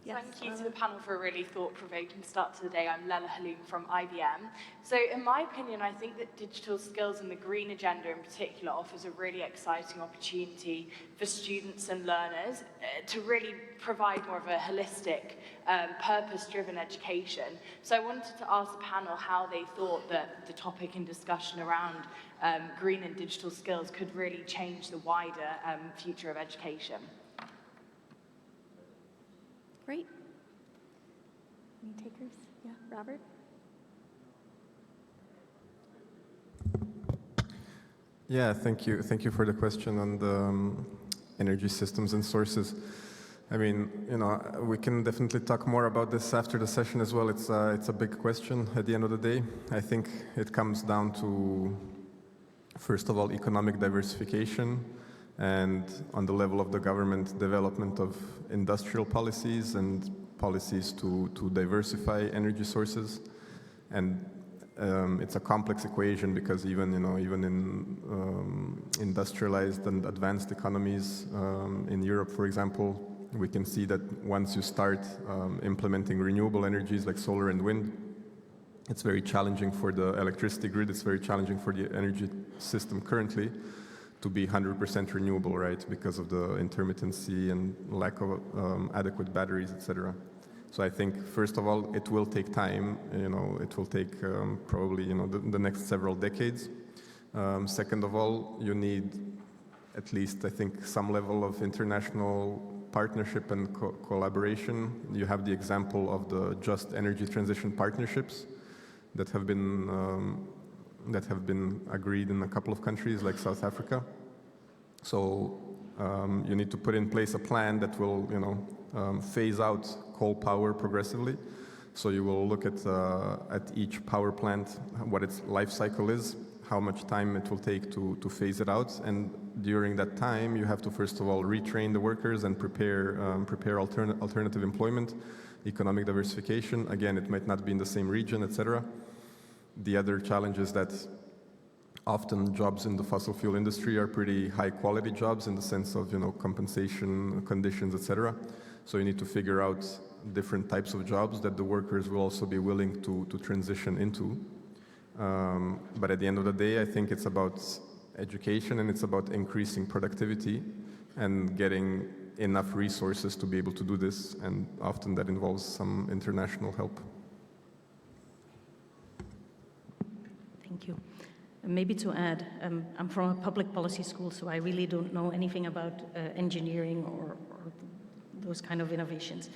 Yes, Thank you to the panel for a really thought-provoking start to the day. I'm Lella Haloum from IBM. So in my opinion, I think that digital skills and the green agenda in particular offers a really exciting opportunity for students and learners to really provide more of a holistic, purpose-driven education. So I wanted to ask the panel how they thought that the topic and discussion around green and digital skills could really change the wider future of education. Great. Any takers? Yeah, Robert? Yeah, thank you. Thank you for the question on the energy systems and sources. I mean, you know, we can definitely talk more about this after the session as well. It's a big question at the end of the day. I think it comes down to, first of all, economic diversification, and on the level of the government, development of industrial policies and policies to diversify energy sources. And it's a complex equation because even in industrialized and advanced economies in Europe, for example, we can see that once you start implementing renewable energies like solar and wind, it's very challenging for the electricity grid, it's very challenging for the energy system currently to be 100% renewable, right? Because of the intermittency and lack of adequate batteries, etc. So I think, first of all, it will take time. You know, it will take probably the next several decades. Second of all, you need at least, I think, some level of international partnership and collaboration. You have the example of the just energy transition partnerships that have been agreed in a couple of countries like South Africa. So you need to put in place a plan that will, phase out coal power progressively. So you will look at each power plant, what its life cycle is, how much time it will take to phase it out, and during that time you have to first of all retrain the workers and prepare alternative employment, economic diversification. Again, it might not be in the same region, etc. The other challenge is that often jobs in the fossil fuel industry are pretty high quality jobs in the sense of compensation conditions, etc. So you need to figure out different types of jobs that the workers will also be willing to transition into. But at the end of the day, I think it's about education and it's about increasing productivity and getting enough resources to be able to do this, and often that involves some international help. Thank you. Maybe to add, I'm from a public policy school, so I really don't know anything about engineering or those kind of innovations.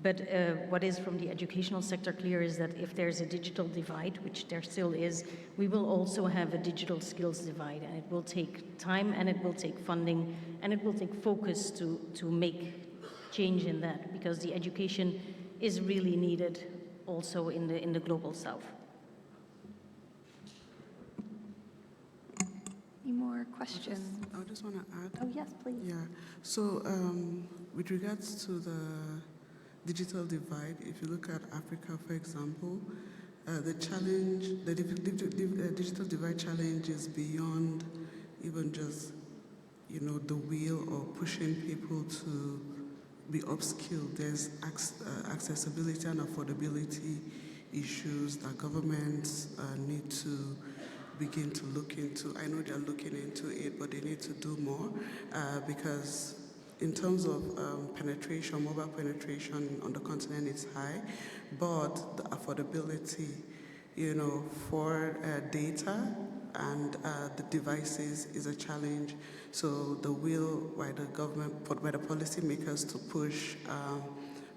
But what is from the educational sector clear is that if there's a digital divide, which there still is, we will also have a digital skills divide, and it will take time and it will take funding and it will take focus to make change in that, because the education is really needed also in the global south. Any more questions? I just want to add. Oh, yes, please. Yeah. So with regards to the digital divide, if you look at Africa, for example, the digital divide challenge is beyond even just, the will or pushing people to be upskilled. There's accessibility and affordability issues that governments need to begin to look into. I know they're looking into it, but they need to do more because in terms of penetration, mobile penetration on the continent is high, but the affordability, for data and the devices is a challenge. So the will by the government, by the policymakers to push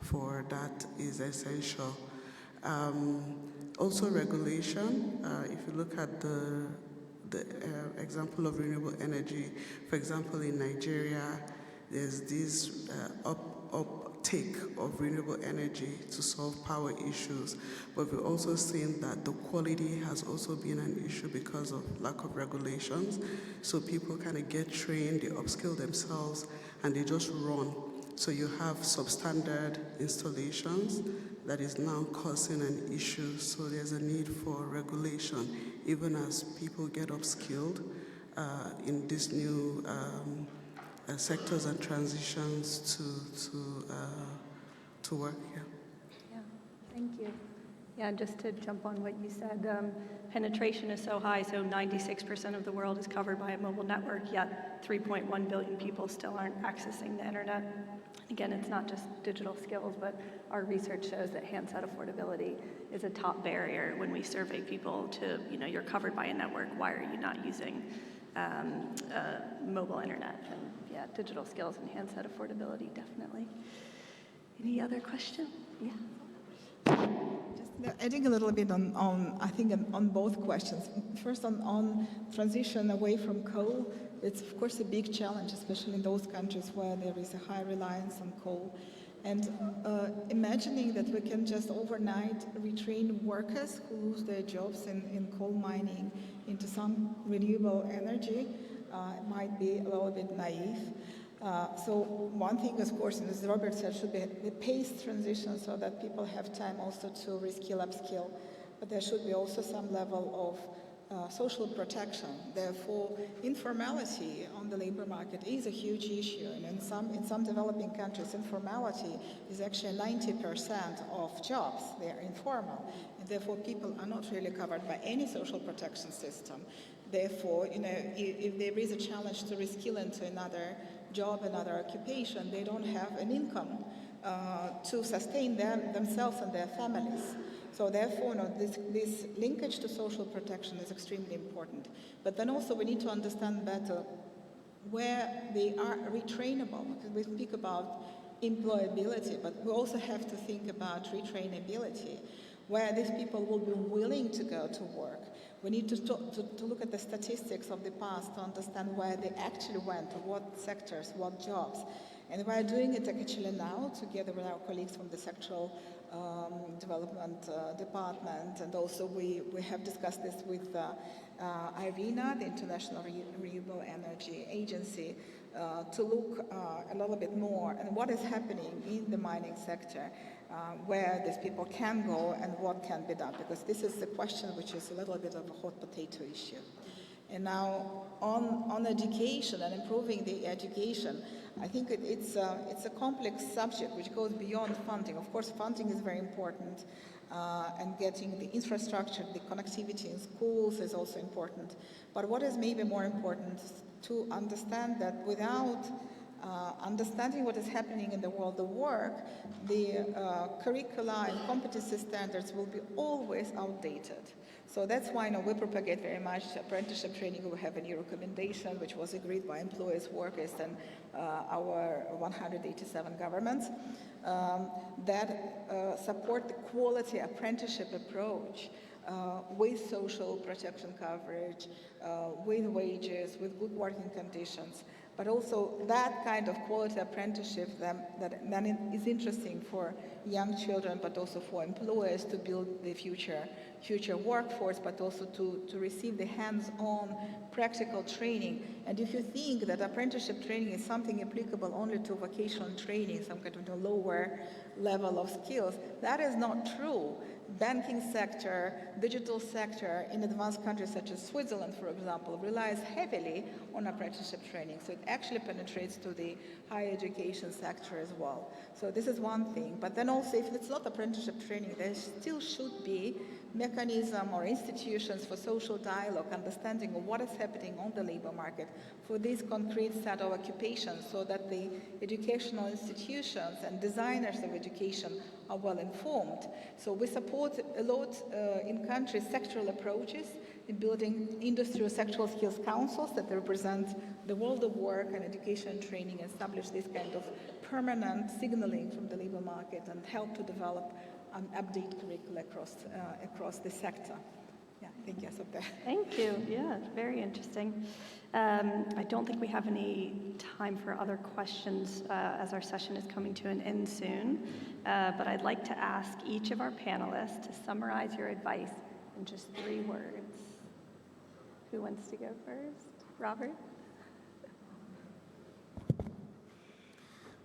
for that is essential. Also upregulation. If you look at the example of renewable energy, for example, in Nigeria, there's this uptake of renewable energy to solve power issues, but we've also seen that the quality has also been an issue because of lack of regulations. So people kind of get trained, they upskill themselves, and they just run. So you have substandard installations that is now causing an issue. So there's a need for regulation, even as people get upskilled in these new to work. Yeah. Yeah, thank you. Yeah, and just to jump on what you said, penetration is so high, so 96% of the world is covered by a mobile network, yet 3.1 billion people still aren't accessing the internet. Again, it's not just digital skills, but our research shows that handset affordability is a top barrier when we survey people to, you're covered by a network, why are you not using mobile internet? And yeah, digital skills and handset affordability, definitely. Any other question? Yeah. Just adding a little bit on both questions. First, on transition away from coal, it's of course a big challenge, especially in those countries where there is a high reliance on coal. And imagining that we can just overnight retrain workers who lose their jobs in coal mining into some renewable energy might be a little bit naive. So one thing, of course, and as Robert said, should be the paced transition so that people have time also to reskill, upskill. But there should be also some level of social protection. Therefore, informality on the labor market is a huge issue. And in some developing countries, informality is actually 90% of jobs. They are informal. And therefore, people are not really covered by any social protection system. Therefore, if there is a challenge to reskill into another job, another occupation, they don't have an income to sustain themselves and their families. So therefore, this linkage to social protection is extremely important. But then also we need to understand better where they are retrainable, because we speak about employability, but we also have to think about retrainability, where these people will be willing to go to work. We need to look at the statistics of the past to understand where they actually went, to what sectors, what jobs. And we're doing it actually now together with our colleagues from the sectoral development department. And also we have discussed this with IRENA, the International Renewable Energy Agency, to look a little bit more at what is happening in the mining sector, where these people can go and what can be done, because this is the question which is a little bit of a hot potato issue. And now on education and improving the education, I think it's a complex subject which goes beyond funding. Of course, funding is very important, and getting the infrastructure, the connectivity in schools is also important. But what is maybe more important is to understand that without understanding what is happening in the world of work, the curricula and competency standards will be always outdated. So that's why we propagate very much apprenticeship training. We have a new recommendation which was agreed by employers, workers, and our 187 governments that support the quality apprenticeship approach with social protection coverage, with wages, with good working conditions. But also that kind of quality apprenticeship that is interesting for young children, but also for employers to build the future workforce, but also to receive the hands-on practical training. And if you think that apprenticeship training is something applicable only to vocational training, some kind of a lower level of skills, that is not true. Banking sector, digital sector in advanced countries such as Switzerland, for example, relies heavily on apprenticeship training. So it actually penetrates to the higher education sector as well. So this is one thing. But then also, if it's not apprenticeship training, there still should be mechanism or institutions for social dialogue, understanding of what is happening on the labor market for these concrete set of occupations, so that the educational institutions and designers of education are well informed. So we support a lot in countries sectoral approaches in building industrial sectoral skills councils that represent the world of work and education and training, and establish this kind of permanent signaling from the labor market and help to develop and update curricula across the sector. Yeah, I think yes, up there. Thank you. Yeah, very interesting. I don't think we have any time for other questions as our session is coming to an end soon. But I'd like to ask each of our panelists to summarize your advice in just 3 words. Who wants to go first? Robert?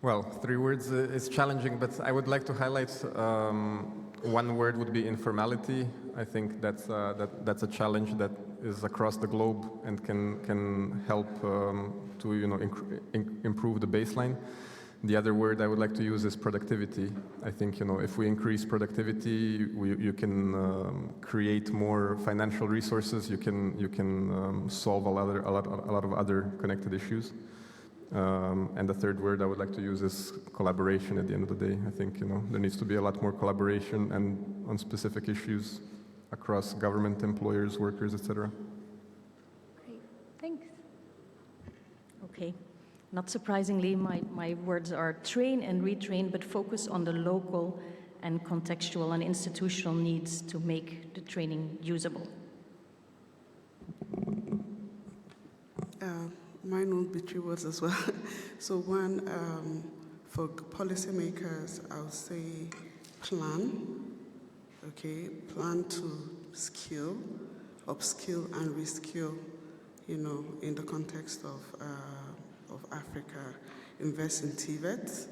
Well, 3 words is challenging, but I would like to highlight one word would be informality. I think that's a challenge that is across the globe and can help to improve the baseline. The other word I would like to use is productivity. I think, if we increase productivity, you can create more financial resources. You can solve a lot of other connected issues. And the third word I would like to use is collaboration. At the end of the day, I think there needs to be a lot more collaboration and on specific issues across government, employers, workers, etc. Great, thanks. Okay. Not surprisingly, my words are train and retrain, but focus on the local and contextual and institutional needs to make the training usable. Mine won't be 3 words as well. So one, for policymakers, I would say plan. Okay, plan to skill, upskill, and reskill. In the context of Africa, invest in TVET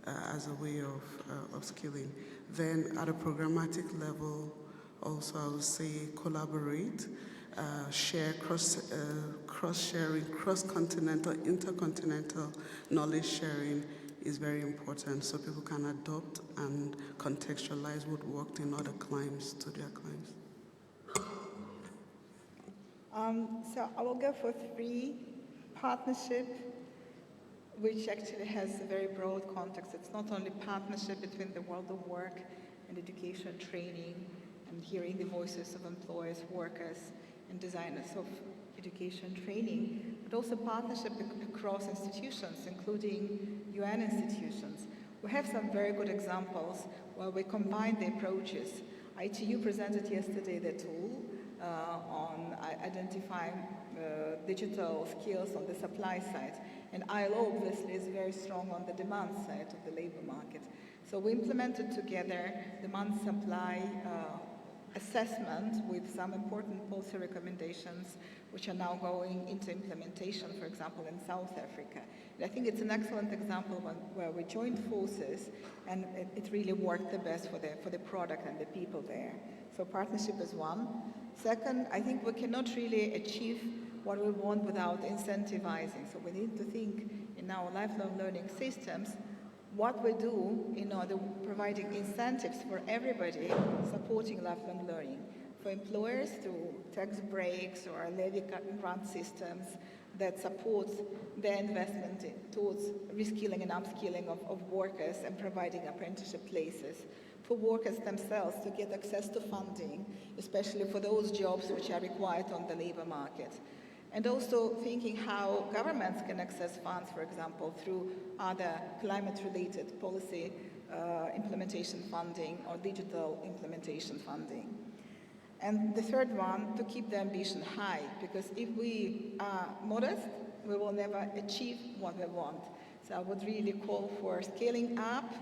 as a way of skilling. Then at a programmatic level, also I would say collaborate, share, cross-sharing, cross-continental, intercontinental knowledge sharing is very important so people can adopt and contextualize what worked in other climes to their climes. So I will go for 3. Partnership, which actually has a very broad context. It's not only partnership between the world of work and education training and hearing the voices of employers, workers, and designers of education training, but also partnership across institutions, including UN institutions. We have some very good examples where we combine the approaches. ITU presented yesterday the tool on identifying digital skills on the supply side. And ILO obviously is very strong on the demand side of the labor market. So we implemented together demand-supply assessment with some important policy recommendations which are now going into implementation, for example, in South Africa. And I think it's an excellent example where we joined forces and it really worked the best for the product and the people there. So partnership is one. Second, I think we cannot really achieve what we want without incentivizing. So we need to think in our lifelong learning systems what we do in order providing incentives for everybody supporting lifelong learning. For employers through tax breaks or levy grant systems that support their investment towards reskilling and upskilling of workers and providing apprenticeship places. For workers themselves to get access to funding, especially for those jobs which are required on the labor market. And also thinking how governments can access funds, for example, through other climate-related policy implementation funding or digital implementation funding. And the third one, to keep the ambition high, because if we are modest, we will never achieve what we want. So I would really call for scaling up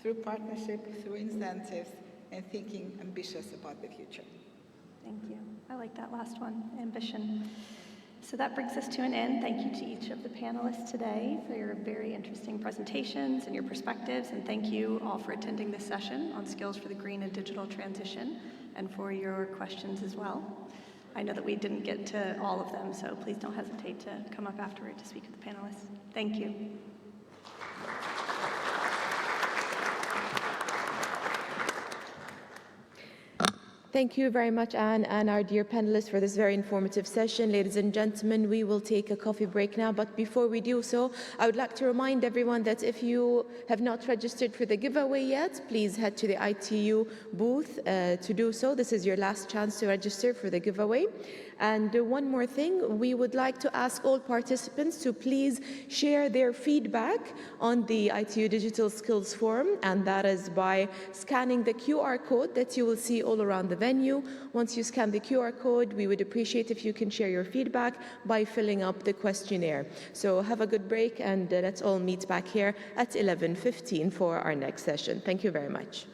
through partnership, through incentives, and thinking ambitious about the future. Thank you. I like that last one, ambition. So that brings us to an end. Thank you to each of the panelists today for your very interesting presentations and your perspectives, and thank you all for attending this session on skills for the green and digital transition, and for your questions as well. I know that we didn't get to all of them, so please don't hesitate to come up afterward to speak with the panelists. Thank you. Thank you very much, Anne, and our dear panelists for this very informative session. Ladies and gentlemen, we will take a coffee break now, but before we do so, I would like to remind everyone that if you have not registered for the giveaway yet, please head to the ITU booth to do so. This is your last chance to register for the giveaway. And one more thing, we would like to ask all participants to please share their feedback on the ITU Digital Skills Forum, and that is by scanning the QR code that you will see all around the venue. Once you scan the QR code, we would appreciate if you can share your feedback by filling up the questionnaire. So have a good break, and let's all meet back here at 11:15 for our next session. Thank you very much.